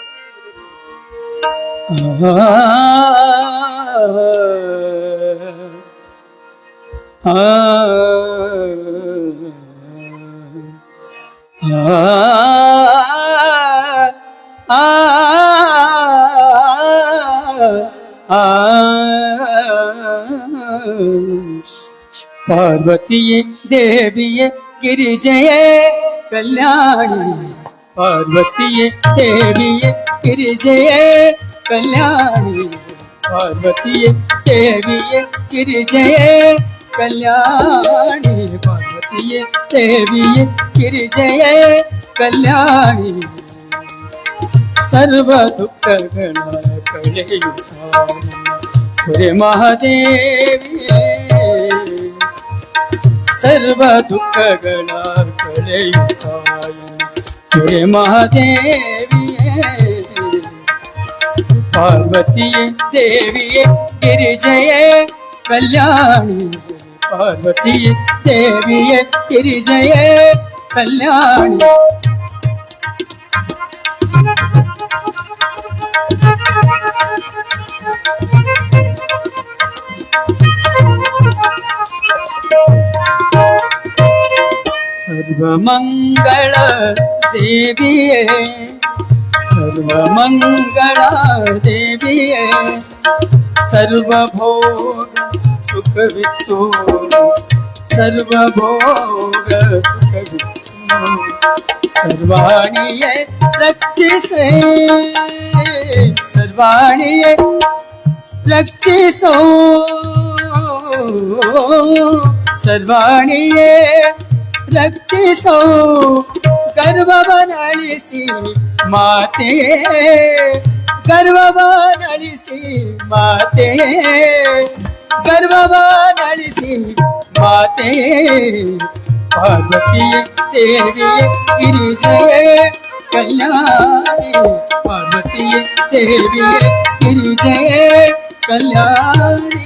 ಪಾರ್ವತಿಯೇ ದೇವಿಯೇ ಗಿರಿಜಯೇ ಕಲ್ಯಾಣಿ, ಪಾರ್ವತಿಯೇ ದೇವಿಯೇ ಗಿರಿಜಯೇ ಕಲ್ಯಾಣಿ, ಪಾರ್ವತಿಯೇ ದೇವಿಯೇ ಗಿರಿಜಯೇ ಕಲ್ಯಾಣಿ, ಪಾರ್ವತಿಯೇ ದೇವಿಯೇ ಗಿರಿಜಯೇ ಕಲ್ಯಾಣಿ, ಸರ್ವ ದುಃಖಗಳ ಕಳೆಯುತ್ತಾಳೆ ಮಹಾದೇವಿಯೇ, ಸರ್ವ ದುಃಖಗಳ ಕಳೆಯುತ್ತಾಳೆ ಮಹಾದೇವಿಯೇ, ಪಾರ್ವತಿಯೇ ದೇವಿಯೇ ಗಿರಿಜಯೇ ಕಲ್ಯಾಣಿ, ಪಾರ್ವತಿಯೇ ದೇವಿಯೇ ಗಿರಿಜಯೇ ಕಲ್ಯಾಣಿ. ಸರ್ವಮಂಗಳ ದೇವಿಯೇ, ಸರ್ವಮಂಗಳ ದೇವಿಯೇ, ಸರ್ವಭೋಗ ಸುಖವಿತ್ತು, ಸರ್ವಭೋಗ ಸುಖವಿತ್ತು, ಸರ್ವಾಣಿಯೇ ರಕ್ಷಿಸೇ, ಸರ್ವಾಣಿಯೇ ರಕ್ಷಿಸೋ, ಸರ್ವಾಣಿಯೇ ರಕ್ಷಿಸೋ, ಗರ್ವವನಳಿಸಿ ಮಾತೆ, ಗರ್ವವನಳಿಸಿ ಮಾತೆ, ಗರ್ವವನಳಿಸಿ ಮಾತೆ, ಪಾರ್ವತಿಯೇ ದೇವಿಯೇ ಗಿರಿಜಯೇ ಕಲ್ಯಾಣಿ, ಪಾರ್ವತಿಯೇ ದೇವಿಯೇ ಗಿರಿಜಯೇ ಕಲ್ಯಾಣಿ.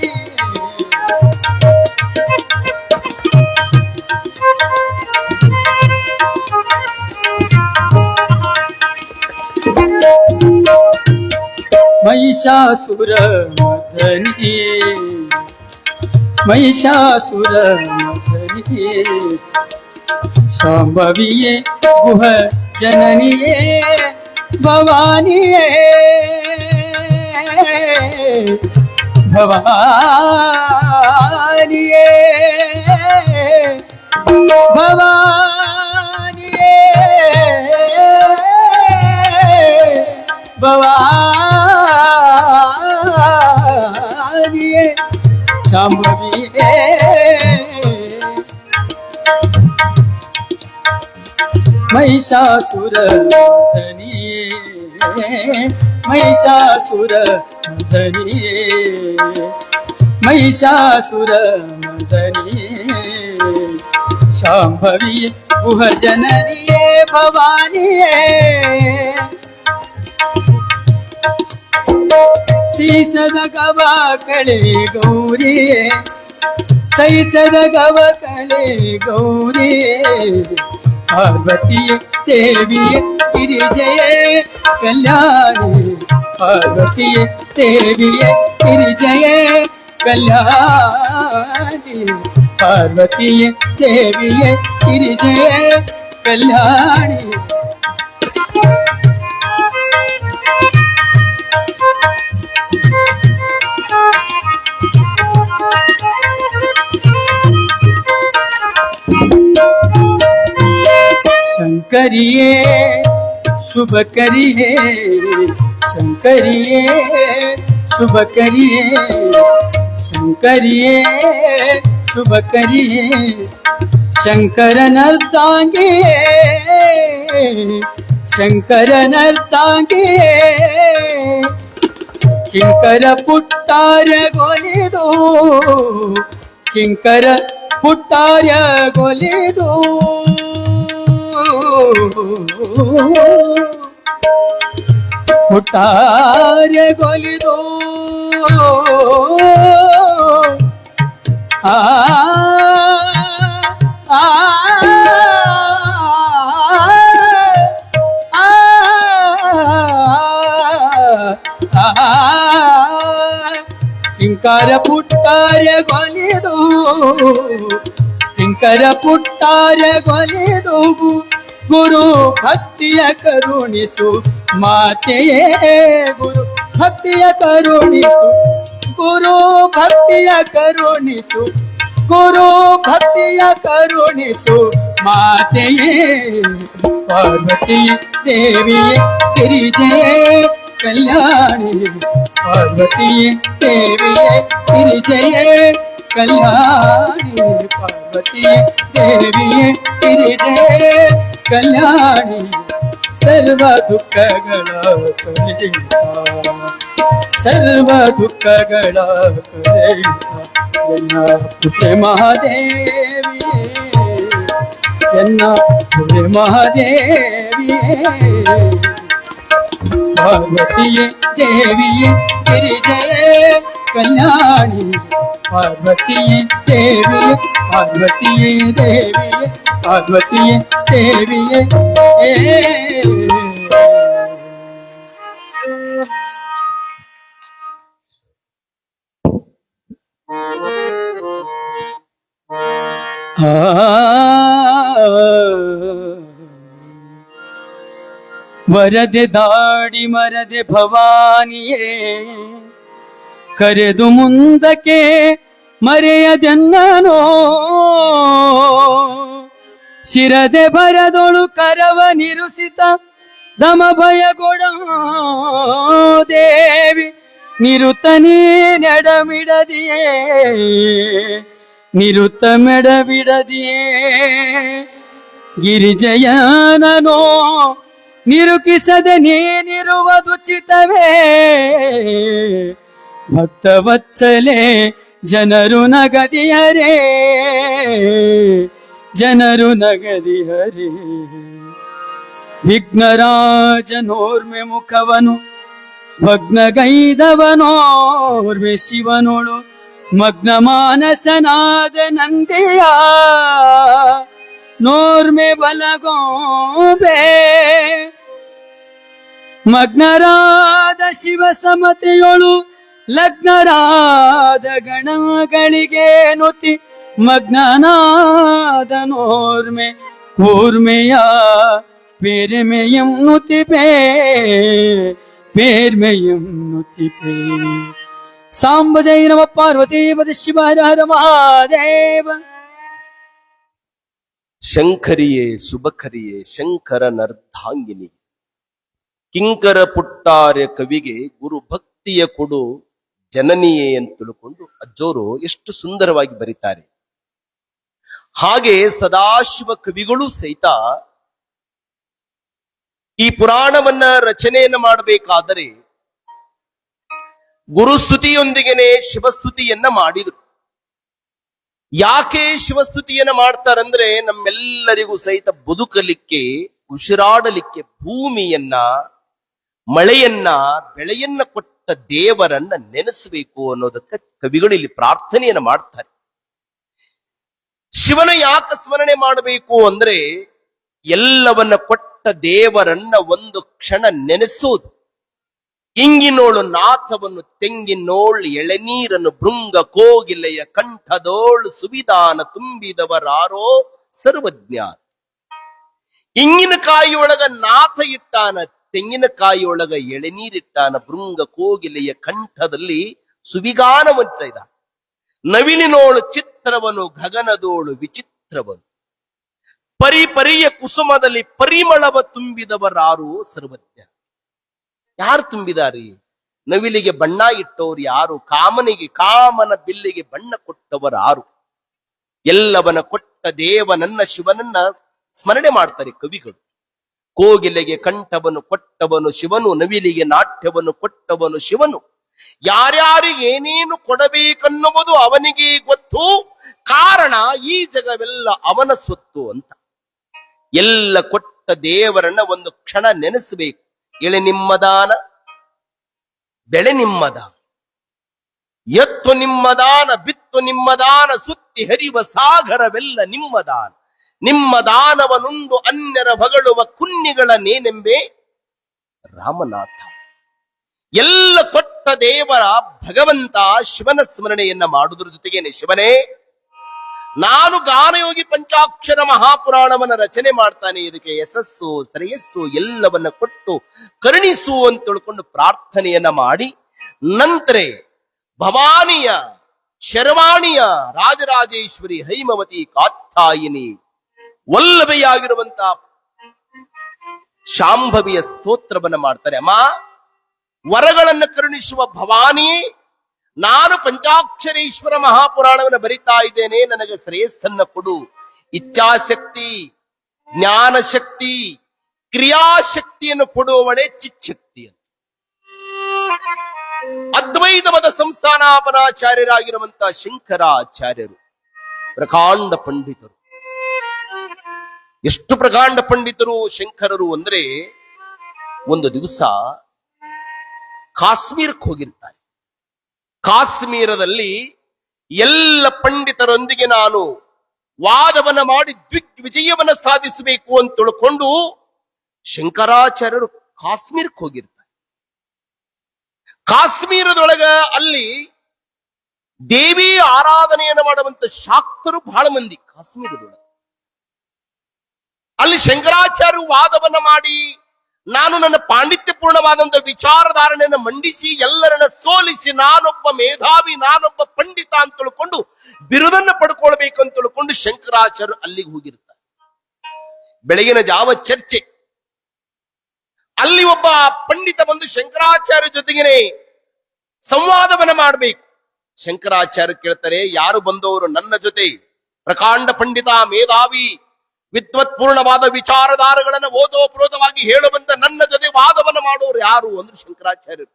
ಮಹಿಷಾಸುರ ಮರ್ದನಿಯೇ, ಮಹಿಷಾಸುರ ಮರ್ದನಿಯೇ ಶಾಂಭವಿಯೇ ಗುಹ ಜನನಿಯೇ ಭವಾನಿಯೇ ಭವಾನಿಯೇ ಭವಾನಿಯೇ ಭವಾನಿಯೇ ಶಾಂಭವಿಯೇ ಮಹಿಷಾಸುರ ಮರ್ದನಿಯೇ ಮಹಿಷಾಸುರ ಮರ್ದನಿಯೇ ಮಹಿಷಾಸುರ ಮರ್ದನಿಯೇ ಶಾಂಭವಿಯೇ ಗುಹ ಜನನಿಯೇ ಭವಾನಿಯೇ ಸೀಸದ ಗವ ಕಳೆ ಗೌರಿಯೇ ಸೈಸದ ಗವ ಕಳೆ ಗೌರಿಯೇ ಪಾರ್ವತಿಯೇ ದೇವಿಯೇ ಗಿರಿಜಯೇ ಕಲ್ಯಾಣಿ ಪಾರ್ವತಿಯೇ ದೇವಿಯೇ ಗಿರಿಜಯೇ ಕಲ್ಯಾಣಿ ಪಾರ್ವತಿಯೇ ದೇವಿಯೇ ಗಿರಿಜಯೇ ಕಲ್ಯಾಣಿ शंकरिये शुभ करिए शंकरिये शुभ करिए शंकरिये शुभ करिए शंकर नर्तांगिये शंकर नर्तांगिये किंकर पुट्टार गोलिदो किंकर पुट्टार गोलिदो पुट्टार गोलिदो आ आ किंकर पुट्टार गोलिदो किंकर पुट्टार गोलिदो गुरु भक्तिय करुणिसु माತೆಯೇ गुरु भक्तिय करुणिसु गुरु भक्तिय करुणिसु गुरु भक्तिय करुणिसु माತೆಯೇ पार्वती देविये गिरिजये कल्याणी पार्वती देविये गिरिजये कल्याणी पार्वती देविये गिरिजये कल्याणी सर्व दुःखಗಳ ಕಳೆಯುತ್ತ ಸರ್ವ ದುಃಖಗಳ ಕಳೆಯುತ್ತ ಎನ್ನ ಪುತ್ರೆ ಮಹಾದೇವಿಯೇ ಎನ್ನ ಪುತ್ರೆ ಮಹಾದೇವಿಯೇ ಪಾರ್ವತಿಯೇ ದೇವಿಯೇ ಗಿರಿಜಯೇ ಕಲ್ಯಾಣಿ ಪಾರ್ವತಿಯೇ ದೇವಿಯೇ ಪಾರ್ವತಿಯೇ ದೇವಿಯೇ ಪಾರ್ವತಿಯೇ ದೇವಿಯೇ ವರದೆ ದಾಡಿ ಮರದೆ ಭವಾನಿಯೇ ಕರೆದು ಮುಂದಕ್ಕೆ ಮರೆಯದೆನ್ನನೋ ಶಿರದೆ ಬರದೊಳು ಕರವ ನಿರುಸಿತ ದಮ ಭಯಗೊಡ ದೇವಿ ನಿರುತ ನೀ ನೆಡಮಿಡದಿಯೇ ನಿರುತ ಮೆಡಬಿಡದಿಯೇ ಗಿರಿಜಯನನೋ ನಿರುಕಿಸದೆ ನೀನಿರುವುದು ಚಿತವೇ ಭಕ್ತವತ್ಸಲೆ ಜನರು ನಗದಿಯರೇ ಜನರು ನಗದಿಯರೇ ವಿಘ್ನರಾಜನೋರ್ಮೆ ಮುಖವನು ಭಗ್ನಗೈದವನೋರ್ಮೆ ಶಿವನೋಳು ಮಗ್ನ ಮಾನಸನಾದ ನಂದಿಯ ನೋರ್ಮೆ ಬಲಗೋಬೆ ಮಗ್ನರಾದ ಶಿವ ಸಮತೆಯೊಳು ಲಗ್ನರಾದ ಗಣಗಳಿಗೆ ನುತಿ ಮಗ್ನನಾದನೋರ್ಮೆ ಊರ್ಮೆಯ ಪೇರ್ಮೆಯಂ ನುತಿಪೇ ಪೇರ್ಮೆಯಂ ನುತಿಪೇ. ಸಾಂಬ ಜೈ ನಮ ಪಾರ್ವತಿ ಪದ ಶಿವ ಹರ ಹರ ಮಹಾದೇವ. ಶಂಕರಿಯೇ ಶುಭಕರಿಯೇ ಶಂಕರನರ್ಧಾಂಗಿನಿ, ಕಿಂಕರ ಪುಟ್ಟಾರ್ಯ ಕವಿಗೆ ಗುರು ಭಕ್ತಿಯ ಕೊಡು ಜನನಿಯೇ ಅಂತ ತಿಳ್ಕೊಂಡು ಅಜ್ಜೋರು ಎಷ್ಟು ಸುಂದರವಾಗಿ ಬರೀತಾರೆ. ಹಾಗೆ ಸದಾಶಿವ ಕವಿಗಳು ಸಹಿತ ಈ ಪುರಾಣವನ್ನ ರಚನೆಯನ್ನ ಮಾಡಬೇಕಾದರೆ ಗುರುಸ್ತುತಿಯೊಂದಿಗೆನೆ ಶಿವಸ್ತುತಿಯನ್ನ ಮಾಡಿದರು. ಯಾಕೆ ಶಿವಸ್ತುತಿಯನ್ನ ಮಾಡ್ತಾರಂದ್ರೆ ನಮ್ಮೆಲ್ಲರಿಗೂ ಸಹಿತ ಬದುಕಲಿಕ್ಕೆ, ಉಸಿರಾಡಲಿಕ್ಕೆ ಭೂಮಿಯನ್ನ, ಮಳೆಯನ್ನ, ಬೆಳೆಯನ್ನ ಕೊಟ್ಟ ದೇವರನ್ನ ನೆನೆಸಬೇಕು ಅನ್ನೋದಕ್ಕೆ ಕವಿಗಳು ಇಲ್ಲಿ ಪ್ರಾರ್ಥನೆಯನ್ನ ಮಾಡ್ತಾರೆ. ಶಿವನ ಯಾಕೆ ಸ್ಮರಣೆ ಮಾಡಬೇಕು ಅಂದ್ರೆ ಎಲ್ಲವನ್ನ ಕೊಟ್ಟ ದೇವರನ್ನ ಒಂದು ಕ್ಷಣ ನೆನೆಸೋದು. ಇಂಗಿನೋಳು ನಾಥವನ್ನು ತೆಂಗಿನೋಳು ಎಳೆನೀರನ್ನು ಭೃಂಗ ಕೋಗಿಲೆಯ ಕಂಠದೋಳು ಸುವಿಧಾನ ತುಂಬಿದವರಾರೋ ಸರ್ವಜ್ಞ. ಇಂಗಿನಕಾಯಿಯೊಳಗ ನಾಥ ಇಟ್ಟಾನ, ತೆಂಗಿನಕಾಯಿಯೊಳಗ ಎಳೆನೀರಿಟ್ಟಾನ, ಭೃಂಗ ಕೋಗಿಲೆಯ ಕಂಠದಲ್ಲಿ ಸುವಿಗಾನ ಮಂತ್ರ ಇದ. ನವಿಲಿನೋಳು ಚಿತ್ರವನು ಗಗನದೋಳು ವಿಚಿತ್ರವನು, ಪರಿಪರಿಯ ಕುಸುಮದಲ್ಲಿ ಪರಿಮಳವ ತುಂಬಿದವರಾರು ಸರ್ವಜ್ಞ. ಯಾರು ತುಂಬಿದಾರಿ? ನವಿಲಿಗೆ ಬಣ್ಣ ಇಟ್ಟವರು ಯಾರು? ಕಾಮನ ಬಿಲ್ಲಿಗೆ ಬಣ್ಣ ಕೊಟ್ಟವರಾರು? ಎಲ್ಲವನ್ನ ಕೊಟ್ಟ ದೇವನನ್ನ ಶಿವನನ್ನ ಸ್ಮರಣೆ ಮಾಡ್ತಾರೆ ಕವಿಗಳು. ಕೋಗಿಲೆಗೆ ಕಂಠವನ್ನು ಕೊಟ್ಟವನು ಶಿವನು, ನವಿಲಿಗೆ ನಾಟ್ಯವನ್ನು ಕೊಟ್ಟವನು ಶಿವನು. ಯಾರ್ಯಾರಿಗೆ ಏನೇನು ಕೊಡಬೇಕನ್ನುವುದು ಅವನಿಗೆ ಗೊತ್ತು. ಕಾರಣ ಈ ಜಗವೆಲ್ಲ ಅವನ ಸ್ವತ್ತು ಅಂತ. ಎಲ್ಲ ಕೊಟ್ಟ ದೇವರನ್ನ ಒಂದು ಕ್ಷಣ ನೆನೆಸಬೇಕು. ಎಳೆ ನಿಮ್ಮದಾನ, ಬೆಳೆ ನಿಮ್ಮದಾನ, ಎತ್ತು ನಿಮ್ಮದಾನ, ಬಿತ್ತು ನಿಮ್ಮದಾನ, ಸುತ್ತಿ ಹರಿವ ಸಾಗರವೆಲ್ಲ ನಿಮ್ಮದಾನ. ನಿಮ್ಮ ದಾನವನುಂಡು ಅನ್ಯರ ಹೊಗಳುವ ಕುನ್ನಿಗಳ ನೇನೆಂಬೆ ರಾಮನಾಥ. ಎಲ್ಲ ಕೊಟ್ಟ ದೇವರ ಭಗವಂತ ಶಿವನ ಸ್ಮರಣೆಯನ್ನ ಮಾಡುವುದರ ಜೊತೆಗೇನೆ, ಶಿವನೇ ನಾನು ಗಾನಯೋಗಿ ಪಂಚಾಕ್ಷರ ಮಹಾಪುರಾಣವನ್ನ ರಚನೆ ಮಾಡ್ತಾನೆ, ಇದಕ್ಕೆ ಯಶಸ್ಸು ಶ್ರೇಯಸ್ಸು ಎಲ್ಲವನ್ನ ಕೊಟ್ಟು ಕರುಣಿಸು ಅಂತ ತಿಳ್ಕೊಂಡು ಪ್ರಾರ್ಥನೆಯನ್ನ ಮಾಡಿ, ನಂತರ ಭವಾನಿಯ ಶರ್ವಾಣಿಯ ರಾಜರಾಜೇಶ್ವರಿ ಹೈಮವತಿ ಕಾತ್ಯಾಯಿನಿ ವಲ್ಲಭೆಯಾಗಿರುವಂತ ಶಾಂಭವಿಯ ಸ್ತೋತ್ರವನ್ನ ಮಾಡ್ತಾರೆ. ಅಮ್ಮ, ವರಗಳನ್ನು ಕರುಣಿಸುವ ಭವಾನಿ, ನಾನು ಪಂಚಾಕ್ಷರೇಶ್ವರ ಮಹಾಪುರಾಣವನ್ನು ಬರಿತಾ ಇದ್ದೇನೆ, ನನಗೆ ಶ್ರೇಯಸ್ಸನ್ನ ಕೊಡು. ಇಚ್ಛಾಶಕ್ತಿ, ಜ್ಞಾನಶಕ್ತಿ, ಕ್ರಿಯಾಶಕ್ತಿಯನ್ನು ಕೊಡುವವಳೆ ಚಿಚ್ಛಕ್ತಿ ಅಂತ. ಅದ್ವೈತ ಮತ ಸಂಸ್ಥಾನಾಪನಾಚಾರ್ಯರಾಗಿರುವಂತಹ ಶಂಕರಾಚಾರ್ಯರು ಪ್ರಕಾಂಡ ಪಂಡಿತರು. ಎಷ್ಟು ಪ್ರಕಾಂಡ ಪಂಡಿತರು ಶಂಕರರು ಅಂದ್ರೆ, ಒಂದು ದಿವಸ ಕಾಶ್ಮೀರಕ್ಕೆ ಹೋಗಿರ್ತಾರೆ. ಕಾಶ್ಮೀರದಲ್ಲಿ ಎಲ್ಲ ಪಂಡಿತರೊಂದಿಗೆ ನಾನು ವಾದವನ್ನ ಮಾಡಿ ದಿಗ್ವಿಜಯವನ್ನ ಸಾಧಿಸಬೇಕು ಅಂತ ತಿಳ್ಕೊಂಡು ಶಂಕರಾಚಾರ್ಯರು ಕಾಶ್ಮೀರಕ್ಕೆ ಹೋಗಿರ್ತಾರೆ. ಕಾಶ್ಮೀರದೊಳಗ ಅಲ್ಲಿ ದೇವಿ ಆರಾಧನೆಯನ್ನು ಮಾಡುವಂತ ಶಾಕ್ತರು ಬಹಳ ಮಂದಿ ಕಾಶ್ಮೀರದೊಳಗೆ. ಅಲ್ಲಿ ಶಂಕರಾಚಾರ್ಯರು ವಾದವನ್ನ ಮಾಡಿ, ನಾನು ನನ್ನ ಪಾಂಡಿತ್ಯಪೂರ್ಣವಾದಂತ ವಿಚಾರಧಾರಣೆಯನ್ನು ಮಂಡಿಸಿ ಎಲ್ಲರನ್ನ ಸೋಲಿಸಿ ನಾನೊಬ್ಬ ಮೇಧಾವಿ, ನಾನೊಬ್ಬ ಪಂಡಿತ ಅಂತ ತಿಳ್ಕೊಂಡು ಬಿರುದನ್ನ ಪಡ್ಕೊಳ್ಬೇಕು ಅಂತ ತಿಳ್ಕೊಂಡು ಶಂಕರಾಚಾರ್ಯರು ಅಲ್ಲಿಗೆ ಹೋಗಿರ್ತಾರೆ. ಬೆಳಗಿನ ಜಾವ ಚರ್ಚೆ. ಅಲ್ಲಿ ಒಬ್ಬ ಪಂಡಿತ ಬಂದು ಶಂಕರಾಚಾರ್ಯ ಜೊತೆಗೇನೆ ಸಂವಾದವನ್ನ ಮಾಡಬೇಕು. ಶಂಕರಾಚಾರ್ಯ ಕೇಳ್ತಾರೆ, ಯಾರು ಬಂದವರು ನನ್ನ ಜೊತೆ? ಪ್ರಕಾಂಡ ಪಂಡಿತ, ಮೇಧಾವಿ, ವಿದ್ವತ್ಪೂರ್ಣವಾದ ವಿಚಾರಧಾರೆಗಳನ್ನು ಓದೋಪರೋಧವಾಗಿ ಹೇಳುವಂತ ನನ್ನ ಜೊತೆ ವಾದವನ್ನ ಮಾಡೋರು ಯಾರು ಅಂದ್ರೆ ಶಂಕರಾಚಾರ್ಯರು.